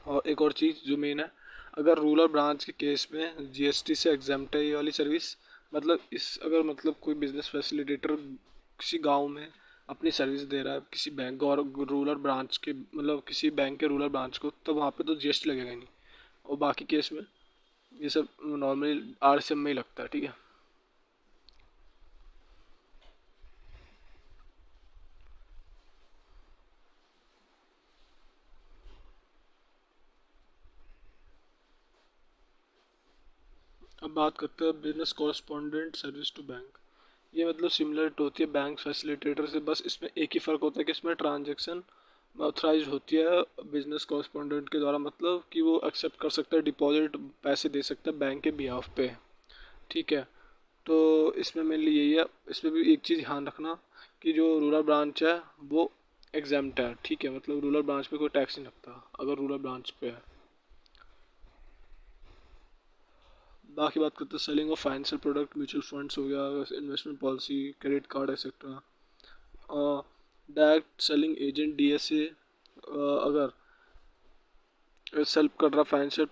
A: और एक और चीज़ जो मेन है, अगर रूरल ब्रांच के केस में जीएसटी से एग्जाम्प्ट है ये वाली सर्विस, मतलब अगर मतलब कोई बिजनेस फैसिलिटेटर किसी गांव में अपनी सर्विस दे रहा है किसी बैंक और रूरल ब्रांच के, मतलब किसी बैंक के रूरल ब्रांच को, तो वहाँ पे तो जीएसटी लगेगा ही नहीं। और बाकी केस में ये सब नॉर्मली आरसीएम में ही लगता है, ठीक है। अब बात करते हैं business correspondent service to bank. ये मतलब सिमिलर होती है बैंक फैसिलिटेटर से, बस इसमें एक ही फ़र्क होता है कि इसमें ट्रांजैक्शन ऑथराइज होती है बिजनेस कॉरेस्पॉन्डेंट के द्वारा, मतलब कि वो एक्सेप्ट कर सकता है डिपॉजिट, पैसे दे सकता है बैंक के बिहाफ पे, ठीक है। तो इसमें मेनली यही है। इसमें भी एक चीज़ ध्यान रखना कि जो रूरल ब्रांच है वो एग्जाम्प्ट है, ठीक है, मतलब रूरल ब्रांच पे कोई टैक्स नहीं लगता अगर रूरल ब्रांच पे है। बाकी बात करते हैं selling of financial product, mutual funds हो गया, investment policy, credit card etcetera. Direct selling agent DSA अगर सेल कर रहा फाइनेंशियल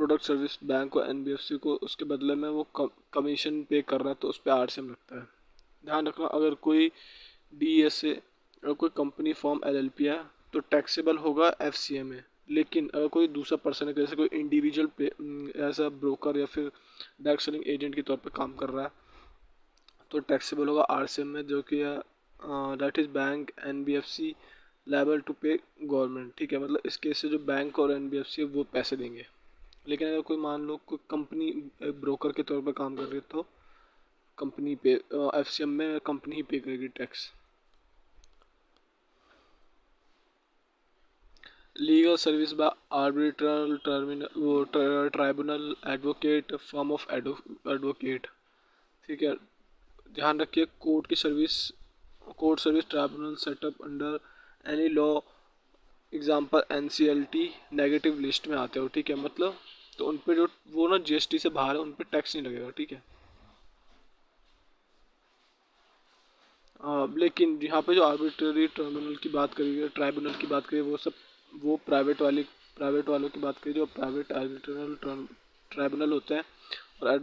A: प्रोडक्ट सर्विस बैंक को एनबीएफसी को उसके बदले में वो कमीशन पे कर रहा है तो उस पर आरसीएम लगता है। ध्यान रखना, अगर कोई डीएसए अगर कोई कंपनी फॉर्म एलएलपी है तो टैक्सेबल होगा एफसीए में। लेकिन अगर कोई दूसरा पर्सन है, जैसे कोई इंडिविजुअल ऐसा ब्रोकर या फिर डायरेक्ट सेलिंग एजेंट के तौर पे काम कर रहा है, तो टैक्सेबल होगा आरसीएम में, जो कि that is bank NBFC liable to pay government. ठीक है, मतलब इस केस से जो बैंक और एनबीएफसी है वो पैसे देंगे। लेकिन अगर कोई मान लो कोई कंपनी ब्रोकर के तौर पर काम कर रही है तो कंपनी पे एफसीएम में कंपनी ही पे करेगी tax. Legal service by arbitral tribunal advocate form of advocate. ठीक है, ध्यान रखिए, court service tribunal setup under any law example NCLT negative list में आते हो। ठीक है, मतलब तो उन पे जो वो ना जीएसटी से बाहर है उन पे टैक्स नहीं लगेगा। ठीक है, लेकिन यहाँ पे जो आर्बिट्ररी ट्राइब्यूनल की बात करिए, वो प्राइवेट वालों की बात करिए, जो प्राइवेट आर्बिट्रल ट्राइब्यूनल होते हैं, और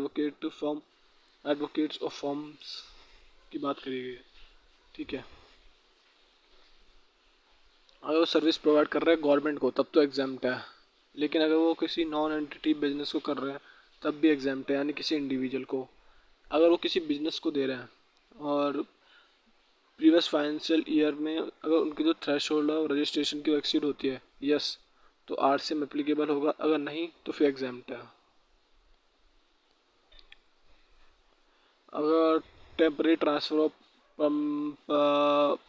A: एडवोकेट्स ऑफ फॉर्म्स की बात करी गई है। ठीक है, अगर वो सर्विस प्रोवाइड कर रहे हैं गवर्नमेंट को तब तो एग्जाम्प्ट है, लेकिन अगर वो किसी नॉन एंटिटी बिजनेस को कर रहे हैं तब भी एग्जाम्प्ट है, यानी किसी इंडिविजुअल को। अगर वो किसी बिजनेस को दे रहे हैं और प्रीवियस फाइनेंशियल ईयर में अगर उनकी जो थ्रेश होल्ड है रजिस्ट्रेशन की एक्सीड होती है, यस, तो आरसीएम एप्लीकेबल होगा, अगर नहीं तो फिर एग्जाम्प्ट है। अगर temporary transfer of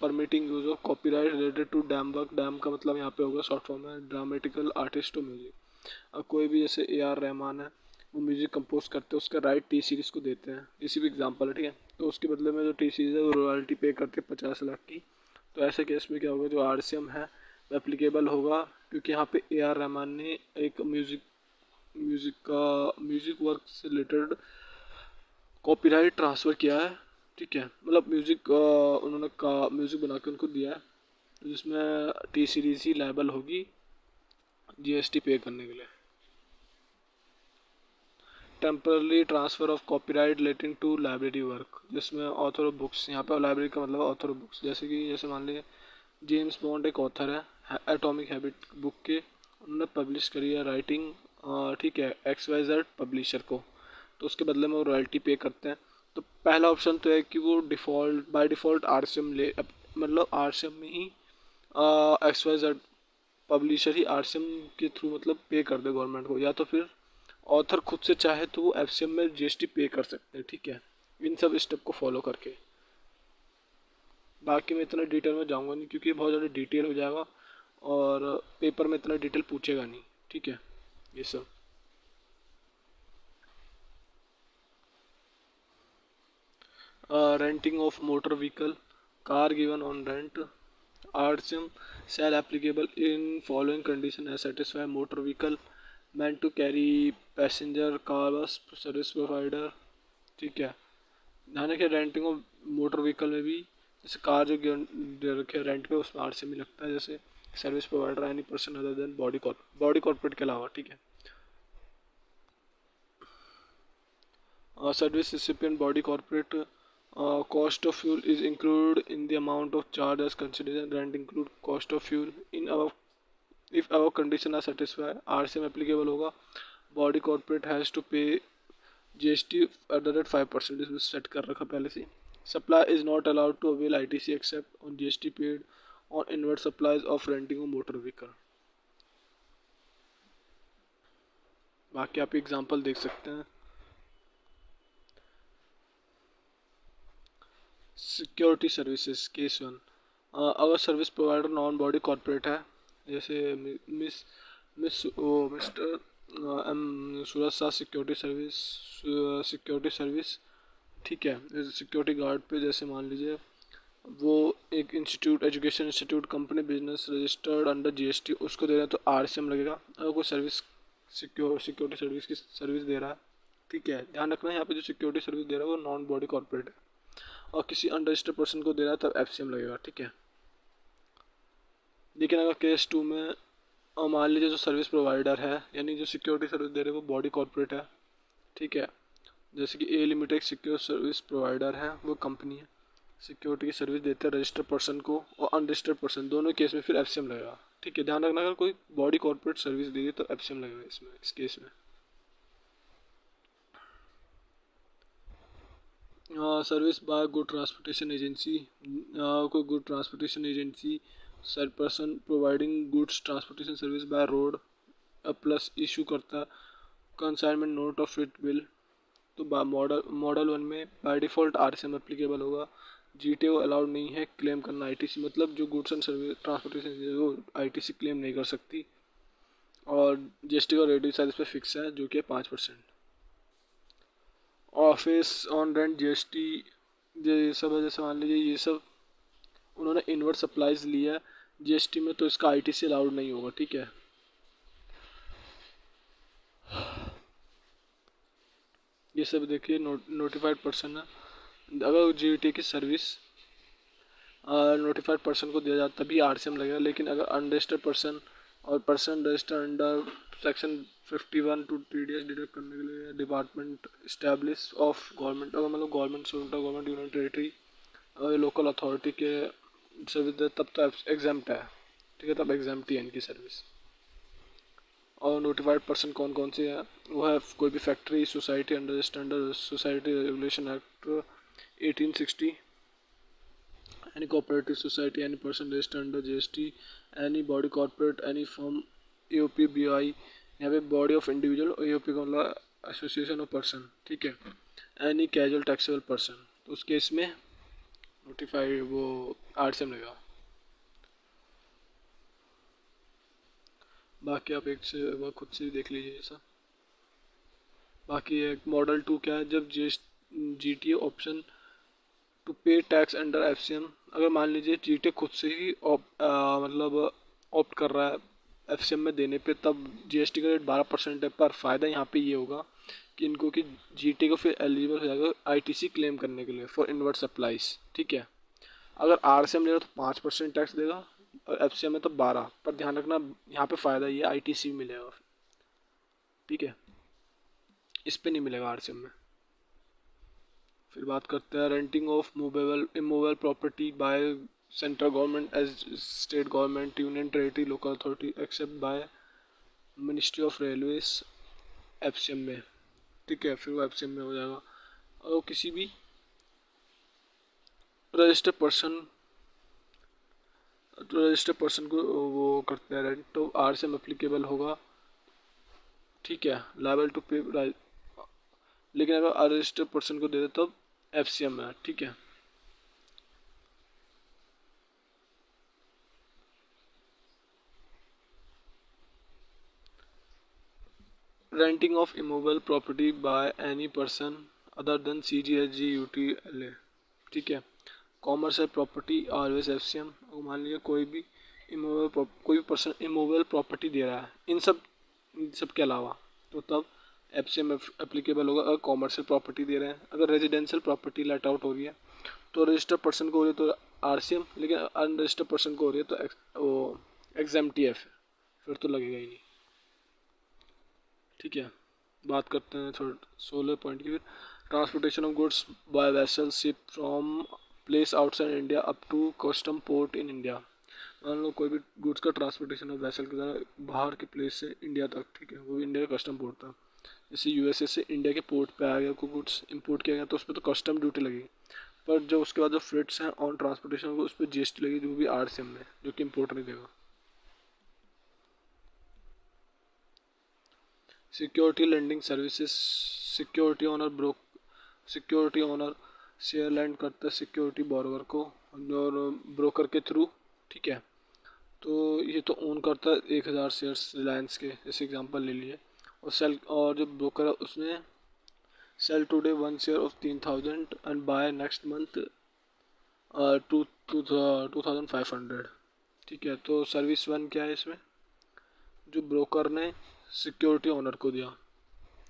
A: permitting use of copyright related to DAM work, DAM का मतलब यहाँ पे होगा शॉर्ट फॉर्म है ड्रामेटिकल आर्टिस्ट टू म्यूजिक। अब कोई भी जैसे AR रहमान है, वो म्यूजिक कंपोज करते हैं, उसका राइट टी सीरीज़ को देते हैं, इसी भी एग्जांपल है। ठीक है, तो उसके बदले में जो टी सीरीज़ है वो रॉयल्टी पे करते हैं 50 लाख की। तो ऐसे केस में क्या होगा, जो आरसीएम है वो एप्लीकेबल होगा, क्योंकि यहाँ पे AR रहमान ने एक म्यूजिक वर्क से रिलेटेड कॉपीराइट ट्रांसफ़र किया है। ठीक है, मतलब उन्होंने म्यूज़िक बना के उनको दिया है, जिसमें टी सीरीज़ ही लायबल होगी जीएसटी पे करने के लिए। Temporary transfer of copyright relating to library work, जिसमें ऑथर ऑफ बुक्स, यहाँ पे लाइब्रेरी का मतलब ऑथर ऑफ बुक्स, जैसे मान लीजिए जेम्स बॉन्ड एक ऑथर है एटॉमिक हैबिट बुक के, उन्होंने पब्लिश करी है राइटिंग, ठीक है, XYZ पब्लिशर को, तो उसके बदले में वो रॉयल्टी पे करते हैं। तो पहला ऑप्शन तो है कि वो बाय डिफ़ॉल्ट आरसीएम मतलब आरसीएम में ही XYZ पब्लिशर ही आरसीएम के थ्रू मतलब पे कर दे गवर्नमेंट को, या तो फिर ऑथर खुद से चाहे तो वो एफसीएम में जीएसटी पे कर सकते हैं। ठीक है, इन सब स्टेप को फॉलो करके। बाकी मैं इतना डिटेल में जाऊंगा नहीं, क्योंकि बहुत ज़्यादा डिटेल हो जाएगा और पेपर में इतना डिटेल पूछेगा नहीं। ठीक है, ये सब renting of motor vehicle, car given on rent, RCM shall applicable in following condition as satisfy motor vehicle meant to carry passenger, car bus service provider। ठीक है, ध्यान रखिए, रेंटिंग ऑफ मोटर व्हीकल में भी जैसे कार जो दे रखे rent पे, उसमें आरसीएम ही लगता है, जैसे service provider any person other then body corporate के अलावा। ठीक है, service recipient body corporate cost of fuel is included in the amount of charge as consideration. Rent include cost of fuel in our if our condition are satisfied, RCM applicable होगा। Body corporate has to pay GST at the rate 5%, इसमें set कर रखा पहले से। Supply is not allowed to avail ITC except on GST paid on inward supplies of renting a motor vehicle। बाकी आप example देख सकते हैं। सिक्योरिटी सर्विसेज केस 1, अगर service provider non body corporate है, जैसे मिस्टर एम सूरज शाह सिक्योरिटी सर्विस। ठीक है, सिक्योरिटी गार्ड पे जैसे मान लीजिए वो एक education institute company business registered under GST, उसको दे रहे हैं तो आरसीएम लगेगा। अगर कोई सिक्योरिटी सर्विस की सर्विस दे रहा है, ठीक है, ध्यान रखना यहाँ पे जो सिक्योरिटी सर्विस दे रहा है वो नॉन बॉडी कॉर्पोरेट है, और किसी अनरजिस्टर्ड पर्सन को दे रहा है तब एफसीएम लगेगा। ठीक है, लेकिन अगर केस 2 में और मान लीजिए जो सर्विस प्रोवाइडर है यानी जो सिक्योरिटी सर्विस दे रहे हैं वो बॉडी कॉर्पोरेट है, ठीक है। जैसे कि ए लिमिटेड एक सिक्योर सर्विस प्रोवाइडर है, वो कंपनी है, सिक्योरिटी की सर्विस देते हैं रजिस्टर्ड पर्सन को और अनरजिस्टर्ड पर्सन दोनों केस में फिर एफसीएम लगेगा, ठीक है। ध्यान रखना अगर कोई बॉडी कॉर्पोरेट सर्विस देगी तो एफसीएम लगेगा इसमें, इस केस में। Service by good transportation agency, कोई good transportation agency sir person providing goods transportation service by road plus issue करता consignment note of it bill. तो मॉडल 1 में बाय डिफ़ॉल्ट आरसीएम एप्लीकेबल होगा। जीटीओ अलाउड नहीं है claim करना ITC, मतलब जो गुड्स एंड सर्विस ट्रांसपोर्टेशन वो आईटीसी क्लेम नहीं कर सकती। और जीएसटी का रेडियो साइज पे फिक्स है जो कि 5%। ऑफिस ऑन रेंट जीएसटी ये सब है, जैसे मान लीजिए ये सब उन्होंने इनवर्ट सप्लाईज लिया है जीएसटी में तो इसका आईटीसी अलाउड नहीं होगा, ठीक है। ये सब देखिए नोटिफाइड पर्सन है, अगर जीटी की सर्विस नोटिफाइड पर्सन को दिया जाता तभी आरसीएम लगेगा, लेकिन अगर अनरजिस्टर्ड पर्सन और person registered under section 51 to TDS deduct करने के लिए डिपार्टमेंट इस्टेब्लिश ऑफ गवर्नमेंट, अगर मतलब government central government union territory और लोकल अथॉरिटी के सर्विस दे तब तो एग्जाम्प्ट है, ठीक है, तब एग्जाम्प्ट ही है इनकी सर्विस। और नोटिफाइड पर्सन कौन कौन से है, वो है कोई भी factory society under standard society regulation act 1860, any cooperative society, any person registered under GST, any body corporate, any firm, AOP, BI, यहाँ पे बॉडी ऑफ इंडिविजुअल और AOP का मतलब एसोसिएशन ऑफ पर्सन, ठीक है। एनी कैजुअल टैक्सेबल पर्सन, तो उस case में नोटिफाइड वो आरसीएम लगेगा। बाकी आप एक से खुद से भी देख लीजिए ऐसा। बाकी एक मॉडल 2 क्या है, जब जीटीए ऑप्शन टू पे टैक्स अंडर एफसीएम, अगर मान लीजिए जीटी खुद से ही मतलब ऑप्ट कर रहा है एफसीएम में देने पे, तब जीएसटी का रेट 12% है। पर फ़ायदा यहाँ पे ये होगा कि इनको कि जीटी को फिर एलिजिबल हो जाएगा आईटीसी क्लेम करने के लिए फॉर इनवर्ट सप्लाईज, ठीक है। अगर आरसीएम ले रहा तो 5% टैक्स देगा और एफसीएम में तो 12, पर ध्यान रखना यहाँ पे फ़ायदा ये आईटीसी मिलेगा, ठीक है, इस पर नहीं मिलेगा आरसीएम में। फिर बात करते हैं renting of movable immovable property by central government as state government union territory local authority except by ministry of railways FCM में, ठीक है, फिर वो एफसीएम में हो जाएगा। और किसी भी रजिस्टर्ड पर्सन को वो करते हैं रेंट तो आरसीएम एप्लीकेबल होगा, ठीक है, लायबल टू पे। लेकिन अगर अनरजिस्टर्ड पर्सन को दे दे तब एफसीएम है, ठीक है। Renting of immovable property by any person other than CGSG UTLA, ठीक है। कॉमर्शियल प्रॉपर्टी ऑलवेज एफसीएम, मान लीजिए कोई भी पर्सन इमूवेबल प्रॉपर्टी दे रहा है इन सब के अलावा, तो तब एफसीएम एप्लीकेबल होगा। अगर कॉमर्शियल प्रॉपर्टी दे रहे हैं, अगर रेजिडेंशियल प्रॉपर्टी लेट आउट हो रही है तो रजिस्टर्ड पर्सन को हो रही है तो आरसीएम, लेकिन अनरजिस्टर्ड पर्सन को हो रही है तो वो एग्जाम्प्टी है, फिर तो लगेगा ही नहीं, ठीक है। बात करते हैं थोड़ा 16 पॉइंट की। फिर transportation of goods by vessel ship from place outside India up to custom port in India, मान लो कोई भी गुड्स का ट्रांसपोर्टेशन ऑफ वेसल के द्वारा बाहर के प्लेस से इंडिया तक, ठीक है, वो भी इंडिया का कस्टम पोर्ट था। जैसे यूएसए से इंडिया के पोर्ट पे आ गया कोई गुड्स इंपोर्ट किया गया तो उस पर तो कस्टम ड्यूटी लगेगी, पर जो उसके बाद जो फ्रेट्स हैं ऑन ट्रांसपोर्टेशन को उस पर जीएसटी लगेगी, जो भी आरसीएम में, जो कि इम्पोर्ट नहीं देगा। Security lending services, security owner share land करता है सिक्योरिटी बोरोवर को और ब्रोकर के थ्रू, ठीक है। तो ये तो ओन करता है 1000 शेयर्स रिलायंस के, जैसे एग्जांपल ले लिए, और जो ब्रोकर है उसने sell today 1 share of 3000 and buy next month 2500, ठीक है। तो सर्विस 1 क्या है इसमें, जो ब्रोकर ने सिक्योरिटी ओनर को दिया,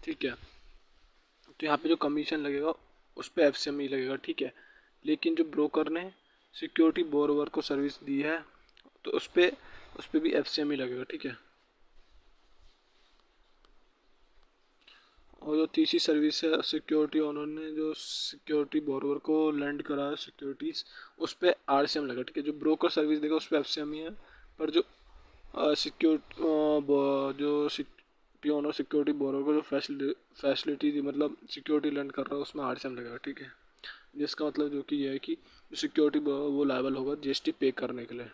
A: ठीक है, तो यहाँ पे जो कमीशन लगेगा उस पर एफसीएम ही लगेगा, ठीक है। लेकिन जो ब्रोकर ने सिक्योरिटी बोरोवर को सर्विस दी है तो उस पर भी एफसीएम ही लगेगा, ठीक है। और जो तीसरी सर्विस है सिक्योरिटी, उन्होंने जो सिक्योरिटी बोरोवर को लैंड करा है सिक्योरिटीज़, उस पर आरसीएम लगा, ठीक है। जो ब्रोकर सर्विस देगा उस पर एफसीएम ही है, पर जो सिक्योर जो पियोनो सिक्योरिटी बोरोवर को जो फैसिलिटी दी, मतलब सिक्योरिटी लैंड कर रहा है, उसमें आरसीएम लगेगा, ठीक है। जिसका मतलब जो कि ये है कि सिक्योरिटी वो लायबल होगा जीएसटी पे करने के लिए।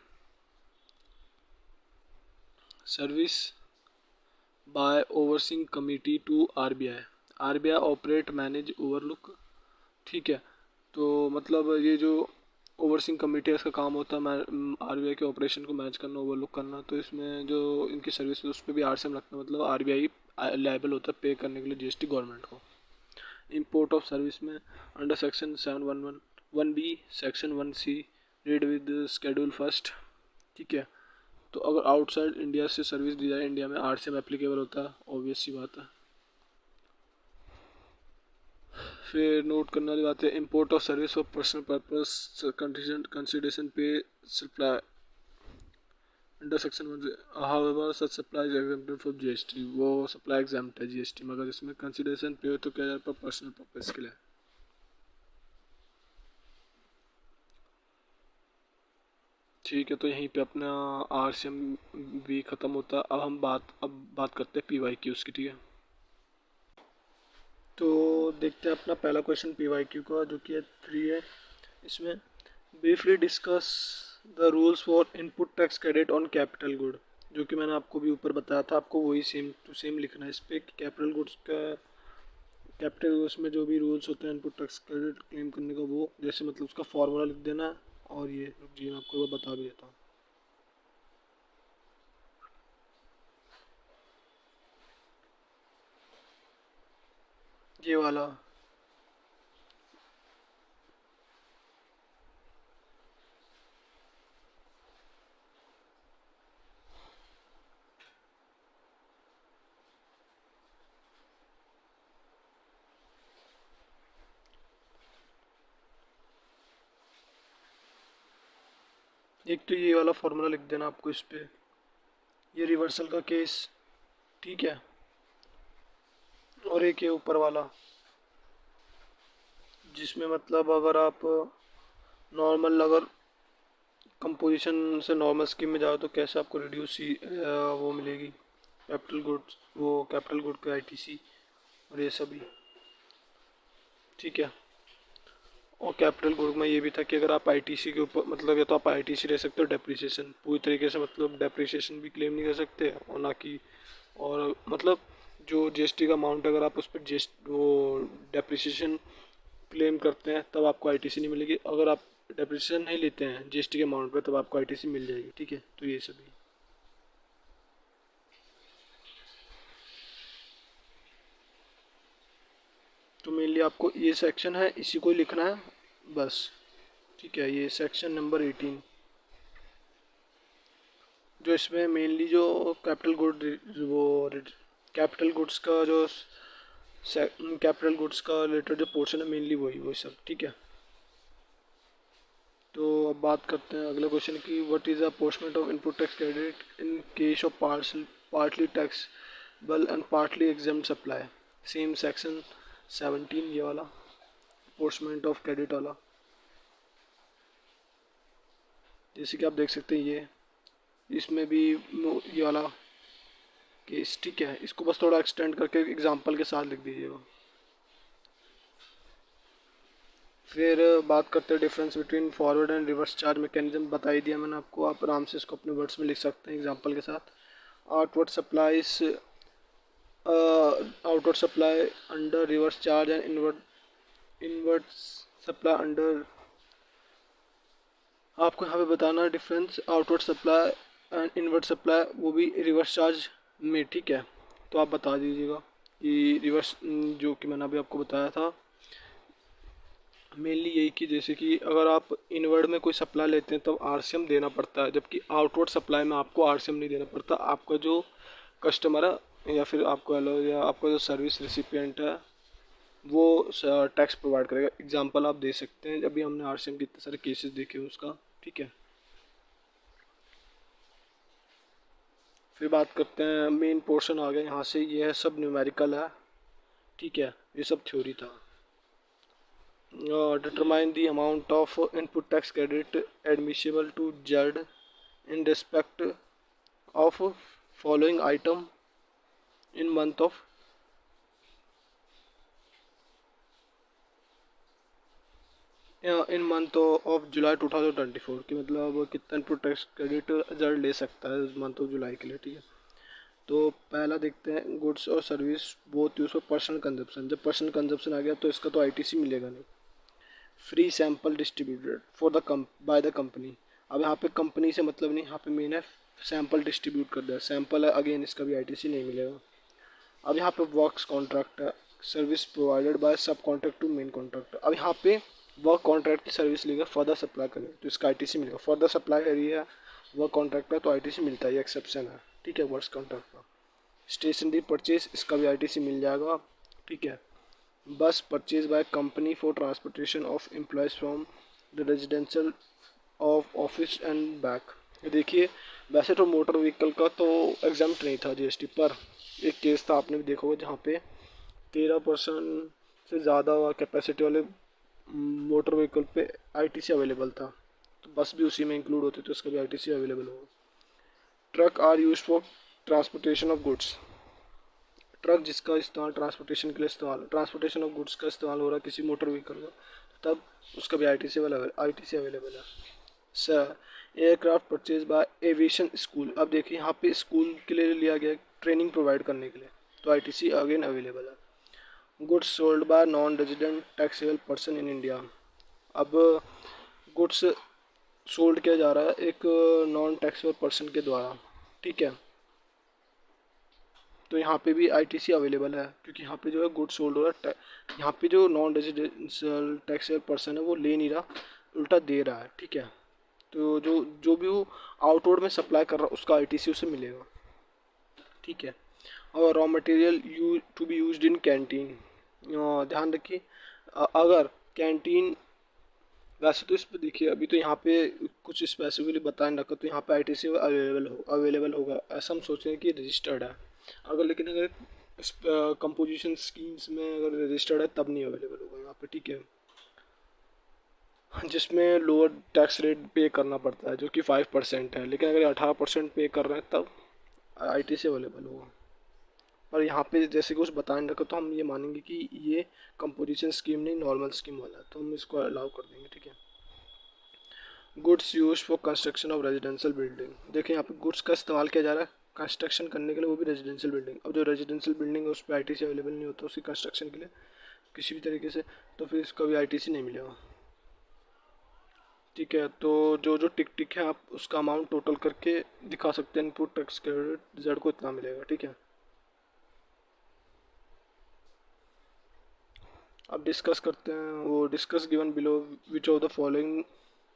A: Service by overseeing committee to RBI, RBI operate manage overlook, ठीक है। तो मतलब ये जो ओवरसीइंग कमेटी है इसका काम होता है आरबीआई के ऑपरेशन को मैनेज करना, ओवरलुक करना। तो इसमें जो इनकी सर्विस है उस पर भी आरसीएम लगता है, मतलब आरबीआई लायबल होता है पे करने के लिए जीएसटी गवर्नमेंट को। इंपोर्ट ऑफ सर्विस में under section 711 1B section 1C read with schedule first, ठीक है। तो अगर आउटसाइड इंडिया से सर्विस दी जाए, इंडिया में आरसीएम एप्लीकेबल होता है, ऑब्वियस सी बात है। फिर नोट करने वाली बात है, import of service for personal purpose consideration पे supply under section 1। However such supply is exempted from GST, वो सप्लाई एग्जाम्प्ट है जीएसटी, मगर इसमें कंसिडरेशन पे हो तो क्या जाता है पर्सनल पर्पस के लिए। ठीक है, तो यहीं पे अपना आरसीएम भी ख़त्म होता है। अब बात करते हैं पीवाईक्यूज़ की, ठीक है। तो देखते हैं अपना पहला क्वेश्चन पीवाईक्यू का, जो कि 3 है। इसमें briefly discuss the rules for input tax credit on capital good, जो कि मैंने आपको भी ऊपर बताया था, आपको वही सेम टू सेम लिखना है इस पर। कैपिटल गुड्स का कैपिटल गुड्स में जो भी रूल्स होते हैं इनपुट टैक्स क्रेडिट क्लेम करने का, वो जैसे मतलब उसका फॉर्मूला लिख देना है। और ये जी मैं आपको वो बता भी देता हूँ, ये वाला। एक तो ये वाला फॉर्मूला लिख देना आपको इस पे, ये रिवर्सल का केस, ठीक है। और एक ये ऊपर वाला, जिसमें मतलब अगर आप नॉर्मल अगर कंपोजिशन से नॉर्मल स्कीम में जाओ तो कैसे आपको रिड्यूस वो मिलेगी कैपिटल गुड्स, वो कैपिटल गुड का आईटीसी और ये सभी, ठीक है। और कैपिटल गुड में ये भी था कि अगर आप आईटीसी के ऊपर मतलब, या तो आप आईटीसी ले सकते हो डेप्रिसिएशन पूरी तरीके से, मतलब डेप्रिसिएशन भी क्लेम नहीं कर सकते और ना कि, और मतलब जो जीएसटी का अमाउंट अगर आप उस पर वो डेप्रिसिएशन क्लेम करते हैं तब आपको आईटीसी नहीं मिलेगी। अगर आप डेप्रिसिएशन नहीं लेते हैं जीएसटी के अमाउंट पे तब आपको आईटीसी मिल जाएगी, ठीक है। तो ये सभी, तो मेनली आपको ये सेक्शन है इसी को ही लिखना है बस, ठीक है। ये सेक्शन नंबर 18, जो इसमें मेनली जो कैपिटल गुड वो कैपिटल गुड्स का जो कैपिटल गुड्स का रिलेटेड जो पोर्शन है मेनली वही सब, ठीक है। तो अब बात करते हैं अगले क्वेश्चन की, what is apportionment of input tax credit in case of partly taxable and partly exempt supply, same section 17 ये वाला अपोर्शमेंट ऑफ क्रेडिट वाला। जैसे कि आप देख सकते हैं ये इसमें भी ये वाला केस, ठीक है। इसको बस थोड़ा एक्सटेंड करके एग्जांपल के साथ लिख दीजिएगा। फिर बात करते हैं difference between forward and reverse charge mechanism, बता ही दिया मैंने आपको, आप आराम से इसको अपने वर्ड्स में लिख सकते हैं एग्जांपल के साथ। Outward supplies outward supply under reverse charge and inward supply under, आपको यहाँ पे बताना है difference outward supply and inward supply, वो भी रिवर्स चार्ज में, ठीक है। तो आप बता दीजिएगा कि रिवर्स जो कि मैंने अभी आपको बताया था मेनली यही कि जैसे कि अगर आप इनवर्ड में कोई सप्लाई लेते हैं तब आरसीएम देना पड़ता है, जबकि आउटवर्ड सप्लाई में आपको आरसीएम नहीं देना पड़ता। आपका जो कस्टमर है या फिर आपको या आपका जो सर्विस रिसिपिएंट है वो टैक्स प्रोवाइड करेगा। एग्जांपल आप दे सकते हैं, अभी हमने आरसीएम के इतने सारे केसेस देखे हैं उसका, ठीक है। फिर बात करते हैं मेन पोर्शन आ गया यहाँ से, ये है सब न्यूमेरिकल है, ठीक है, ये सब थ्योरी था। Determine the amount of input tax credit admissible to Z in respect of following item in month of in month of July 2024 की, मतलब कितना इनपुट टैक्स क्रेडिट जेड ले सकता है मंथ ऑफ जुलाई के लिए। ठीक है, तो पहला देखते हैं, गुड्स और service both use for personal consumption. जब पर्सनल कंजप्शन आ गया तो इसका तो आईटीसी मिलेगा नहीं। Free sample distributed for the by the company. अब यहाँ पे कंपनी से मतलब नहीं, यहाँ पे मेन है सैंपल डिस्ट्रीब्यूट कर दिया, सैंपल है, अगेन इसका भी आईटीसी नहीं मिलेगा। अब यहाँ पे वर्क्स कॉन्ट्रैक्ट है, सर्विस प्रोवाइडेड बाय सब कॉन्ट्रैक्ट टू मेन कॉन्ट्रैक्टर। अब यहाँ पे वर्क कॉन्ट्रैक्ट की सर्विस लेगा, फर्दर सप्लाई करेगा तो इसका आईटीसी मिलेगा। Further supply area work contract है तो आईटीसी मिलता है, ये एक्सेप्शन है। ठीक है, वर्क्स कॉन्ट्रैक्ट का। स्टेशनरी परचेज, इसका भी आईटीसी मिल जाएगा। ठीक है, बस purchase by company for transportation of employees from the residential of office and back. देखिए, वैसे तो मोटर व्हीकल का तो एग्जाम्प्ट नहीं था जीएसटी, पर एक केस था, आपने भी देखा होगा, जहाँ पे 13% से ज़्यादा कैपेसिटी वाले मोटर व्हीकल पे आईटीसी अवेलेबल था, तो बस भी उसी में इंक्लूड होती, तो इसका भी आईटीसी अवेलेबल होगा। Truck are use for transportation of goods. Truck जिसका इस्तेमाल ट्रांसपोर्टेशन के लिए ट्रांसपोर्टेशन ऑफ गुड्स का इस्तेमाल हो रहा है किसी मोटर व्हीकल का, तब उसका भी आईटीसी अवेलेबल है। Sir, aircraft purchase by aviation school. अब देखिए, यहाँ पे स्कूल के लिए लिया गया ट्रेनिंग प्रोवाइड करने के लिए, तो आईटीसी अगेन अवेलेबल है। Goods sold by non resident taxable person in India. अब गुड्स सोल्ड किया जा रहा है एक नॉन टैक्सेबल पर्सन के द्वारा। ठीक है, तो यहाँ पे भी आईटीसी अवेलेबल है, क्योंकि यहाँ पे जो है गुड्स सोल्ड हो रहा है, यहाँ पे जो नॉन रेजिडेंशियल टैक्सेबल पर्सन है वो ले नहीं रहा, उल्टा दे रहा है। ठीक है, तो जो जो भी वो आउटवर्ड में सप्लाई कर रहा है उसका आईटीसी उसे मिलेगा। ठीक है, और raw material to be used in canteen. ध्यान रखिए, अगर कैंटीन, वैसे तो इस पर देखिए अभी तो यहाँ पे कुछ स्पेसिफिकली बता नहीं रखा, तो यहाँ पे आईटीसी अवेलेबल होगा, ऐसा हम सोच रहे हैं कि रजिस्टर्ड है। अगर लेकिन अगर कंपोजिशन स्कीम्स में अगर रजिस्टर्ड है तब नहीं अवेलेबल होगा यहाँ पे। ठीक है, जिसमें लोअर टैक्स रेट पे करना पड़ता है जो कि 5% है, लेकिन अगर 18% पे कर रहे हैं तब आईटीसी अवेलेबल होगा। पर यहाँ पे जैसे कुछ बता नहीं रखा, तो हम ये मानेंगे कि ये कंपोजिशन स्कीम नहीं, नॉर्मल स्कीम वाला है, तो हम इसको अलाउ कर देंगे। ठीक है, goods use for construction of residential building. देखिए, यहाँ पे गुड्स का इस्तेमाल किया जा रहा है कंस्ट्रक्शन करने के लिए, वो भी रेजिडेंशियल बिल्डिंग। अब जो रेजिडेंशियल बिल्डिंग है उस पर आईटीसी अवेलेबल नहीं होता उसकी कंस्ट्रक्शन के लिए किसी भी तरीके से, तो फिर इसका भी आईटीसी नहीं मिलेगा। ठीक है, तो जो जो टिक टिक है आप उसका अमाउंट टोटल करके दिखा सकते हैं, इनपुट टैक्स क्रेडिट जेड को इतना मिलेगा। ठीक है, अब डिस्कस करते हैं, वो discuss given below which of the following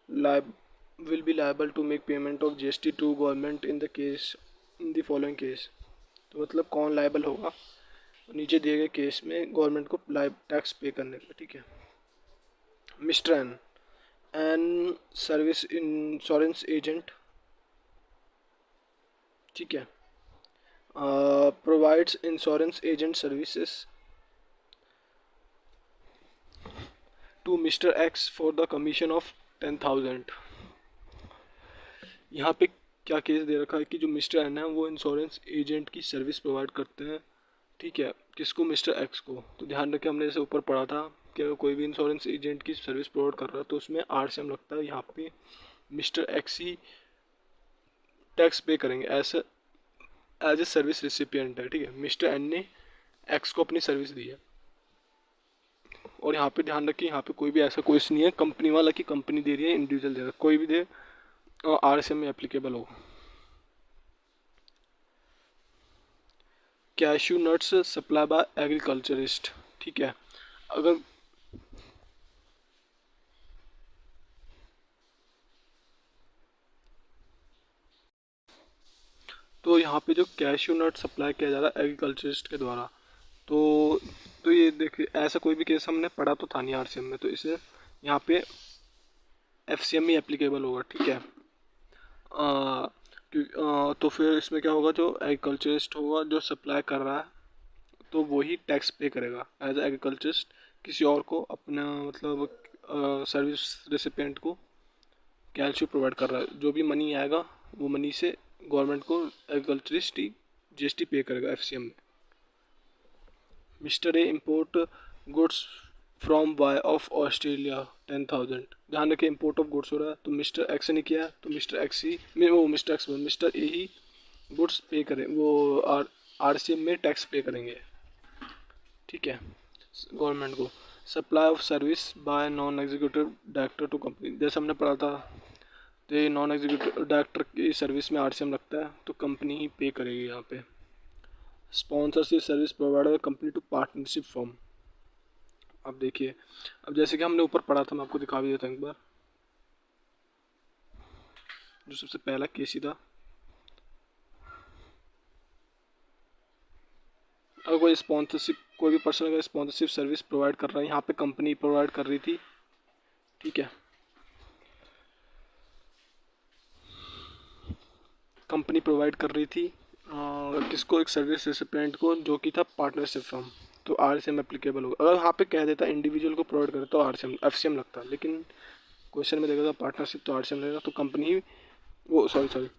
A: लाइब will be liable to make payment of GST to government in the following case. तो मतलब कौन लायबल होगा नीचे दिए गए केस में गवर्नमेंट को लाइव टैक्स पे करने का। ठीक है, mister N service insurance agent. ठीक है, provides insurance agent services to mister X for the commission of 10,000। यहाँ पे क्या केस दे रखा है कि जो मिस्टर एन है वो इंश्योरेंस एजेंट की सर्विस प्रोवाइड करते हैं। ठीक है, किसको? मिस्टर एक्स को। तो ध्यान रखें, हमने जैसे ऊपर पढ़ा था कि अगर कोई भी इंश्योरेंस एजेंट की सर्विस प्रोवाइड कर रहा है तो उसमें आरसीएम लगता है। यहाँ पे मिस्टर एक्स ही टैक्स पे करेंगे एज ए सर्विस रिसिपिएंट है। ठीक है, मिस्टर एन ने एक्स को अपनी सर्विस दी है। और यहाँ पे ध्यान रखिए, यहाँ पे कोई भी ऐसा क्वेश्चन नहीं है कंपनी वाला की कंपनी दे रही है, इंडिविजुअल दे रहा है, कोई भी दे आरसीएम में एप्लीकेबल हो। Cashew nuts supply bye agriculturist. ठीक है, अगर तो यहाँ पे जो कैश्यू नट सप्लाई किया जा रहा है एग्रीकल्चरिस्ट के द्वारा, तो ये देखिए, ऐसा कोई भी केस हमने पढ़ा तो था नहीं आरसीएम में, तो इसे यहाँ पे एफसीएम ही एप्लीकेबल होगा। ठीक है, तो फिर इसमें क्या होगा, जो एग्रीकल्चरिस्ट होगा जो सप्लाई कर रहा है तो वही टैक्स पे करेगा एज एग्रीकल्चरिस्ट, किसी और को अपना मतलब सर्विस रेसिपिएंट को कैल्शियम प्रोवाइड कर रहा है। जो भी मनी आएगा वो मनी से गवर्नमेंट को एग्रीकल्चरिस्ट ही जीएसटी पे करेगा एफसीएम में। Mister A import goods from Y of Australia 10,000। ध्यान रखिए इम्पोर्ट ऑफ गुड्स हो रहा है तो मिस्टर एक्स ने किया तो मिस्टर एक्स ही वो मिस्टर ए ही गुड्स पे करें, वो आरसीएम में टैक्स पे करेंगे, ठीक है, गवर्नमेंट को। Supply of service by non executive director to company, जैसे हमने पढ़ा था, तो ये नॉन एग्जीक्यूटिव डायरेक्टर की सर्विस में आरसीएम लगता है तो कंपनी ही पे करेगी यहाँ पे। Sponsorship service provider company to partnership firm. अब देखिए, अब जैसे कि हमने ऊपर पढ़ा था, मैं आपको दिखा भी देता हूँ एक बार। जो सबसे पहला केस ही था, अगर कोई स्पॉन्सरशिप, कोई भी पर्सन अगर स्पॉन्सरशिप सर्विस प्रोवाइड कर रहा है, यहाँ पे कंपनी प्रोवाइड कर रही थी, ठीक है, कंपनी प्रोवाइड कर रही थी किसको, एक सर्विस रेसिपिएंट को, जो कि था पार्टनरशिप फर्म, तो आरसीएम एप्लीकेबल होगा। अगर यहाँ पे कह देता इंडिविजुअल को प्रोवाइड करे तो आरसीएम एफसीएम लगता, लेकिन क्वेश्चन में देखा था पार्टनरशिप तो आरसीएम लगेगा, तो कंपनी वो सॉरी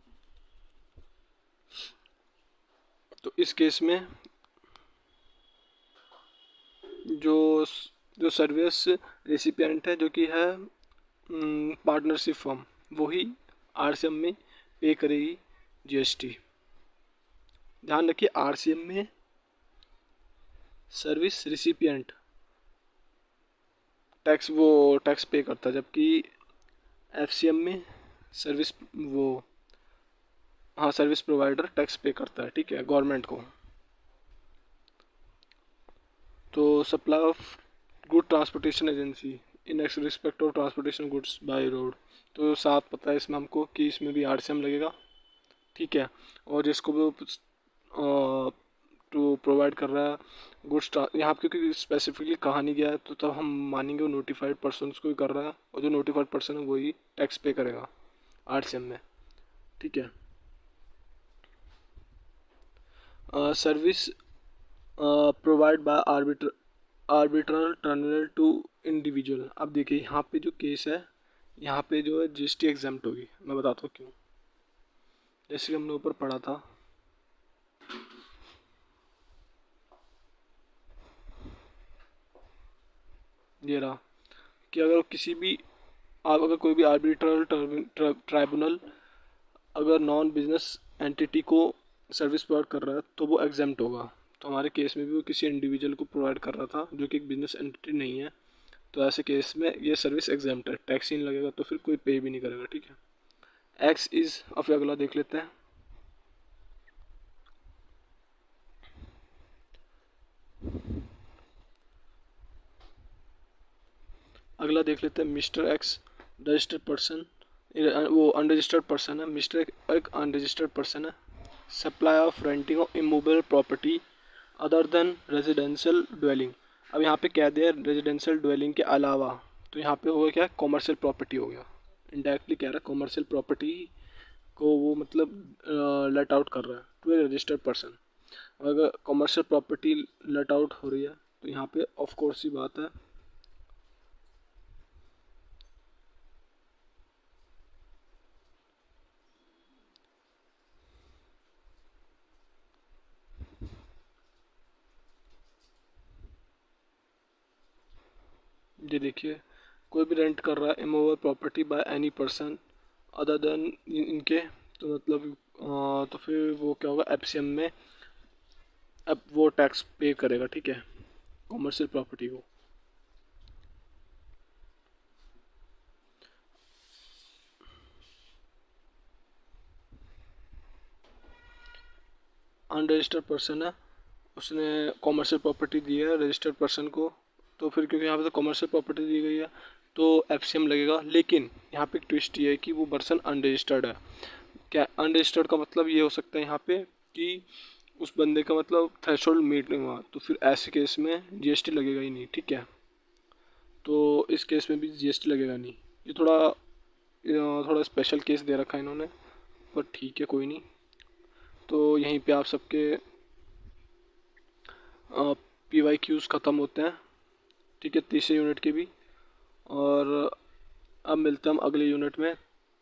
A: तो इस केस में जो जो सर्विस रेसिपिएंट है, जो कि है पार्टनरशिप फर्म, वही आरसीएम में पे करेगी जीएसटी। ध्यान रखिए आरसीएम में सर्विस रिसिपिएंट टैक्स पे करता है, जबकि एफसीएम में सर्विस सर्विस प्रोवाइडर टैक्स पे करता है, ठीक है, गवर्नमेंट को। तो supply of good transportation agency in respect of transportation goods by road, तो साफ पता है इसमें हमको कि इसमें भी आरसीएम लगेगा, ठीक है। और जिसको वो टू प्रोवाइड कर रहा है गुड्स, यहाँ पे क्योंकि स्पेसिफिकली कहा नहीं गया है तो तब हम मानेंगे वो नोटिफाइड पर्सन को ही कर रहा है, और जो नोटिफाइड पर्सन है वही टैक्स पे करेगा आरसीएम में, ठीक है। Service provide by arbitral terminal to individual. अब देखिए यहाँ पे जो केस है, यहाँ पे जो है जीएसटी एग्जाम्प्ट होगी, मैं बताता हूँ क्यों। जैसे कि हमने ऊपर पढ़ा था, ये रहा कि अगर किसी भी अगर कोई भी आर्बिट्रल ट्राइब्यूनल अगर नॉन बिजनेस एंटिटी को सर्विस प्रोवाइड कर रहा है तो वो एग्जाम्प्ट होगा। तो हमारे केस में भी वो किसी इंडिविजुअल को प्रोवाइड कर रहा था जो कि एक बिजनेस एंटिटी नहीं है, तो ऐसे केस में ये सर्विस एग्जाम्प्ट है, टैक्स ही नहीं लगेगा, तो फिर कोई पे भी नहीं करेगा, ठीक है। एक्स इज, अब फिर अगला देख लेते हैं। अगला देख लेते हैं मिस्टर एक्स रजिस्टर्ड पर्सन, वो अनरजिस्टर्ड पर्सन है, मिस्टर एक अनरजिस्टर्ड पर्सन है। Supply of renting of immovable property other than residential dwelling. अब यहाँ पे कह दिया रेजिडेंशियल ड्वेलिंग के अलावा, तो यहाँ पे होगा क्या, कॉमर्शियल प्रॉपर्टी हो गया, इनडायरेक्टली कह रहा है कॉमर्शियल प्रॉपर्टी को वो मतलब लेट आउट कर रहा है टू ए रजिस्टर्ड पर्सन। अगर कॉमर्शियल प्रॉपर्टी लेट आउट हो रही है तो यहाँ पे ऑफ कोर्स ही बात है ये देखिए, कोई भी रेंट कर रहा है immovable property by any person other then इनके, तो मतलब तो फिर वो क्या होगा, एफसीएम में अब वो टैक्स पे करेगा, ठीक है, कॉमर्शियल प्रॉपर्टी को। अनरजिस्टर्ड पर्सन है, उसने कॉमर्शियल प्रॉपर्टी दी है रजिस्टर्ड पर्सन को, तो फिर क्योंकि यहाँ पे तो कॉमर्शियल प्रॉपर्टी दी गई है तो एफसीएम लगेगा। लेकिन यहाँ पे एक ट्विस्ट ये है कि वो पर्सन अनरजिस्टर्ड है। क्या अनरजिस्टर्ड का मतलब ये हो सकता है यहाँ पे कि उस बंदे का मतलब थ्रेशोल्ड मीट नहीं हुआ, तो फिर ऐसे केस में जीएसटी लगेगा ही नहीं, ठीक है। तो इस केस में भी जीएसटी लगेगा नहीं। ये थोड़ा स्पेशल केस दे रखा है इन्होंने, पर ठीक है कोई नहीं। तो यहीं पे आप सबके PYQs ख़त्म होते हैं, ठीक है, तीसरे यूनिट के भी। और अब मिलते हैं हम अगले यूनिट में,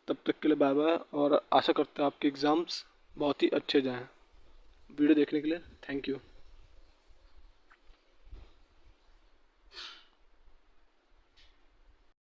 A: तब तक के लिए बाय बाय, और आशा करते हैं आपके एग्ज़ाम्स बहुत ही अच्छे जाएं। वीडियो देखने के लिए थैंक यू।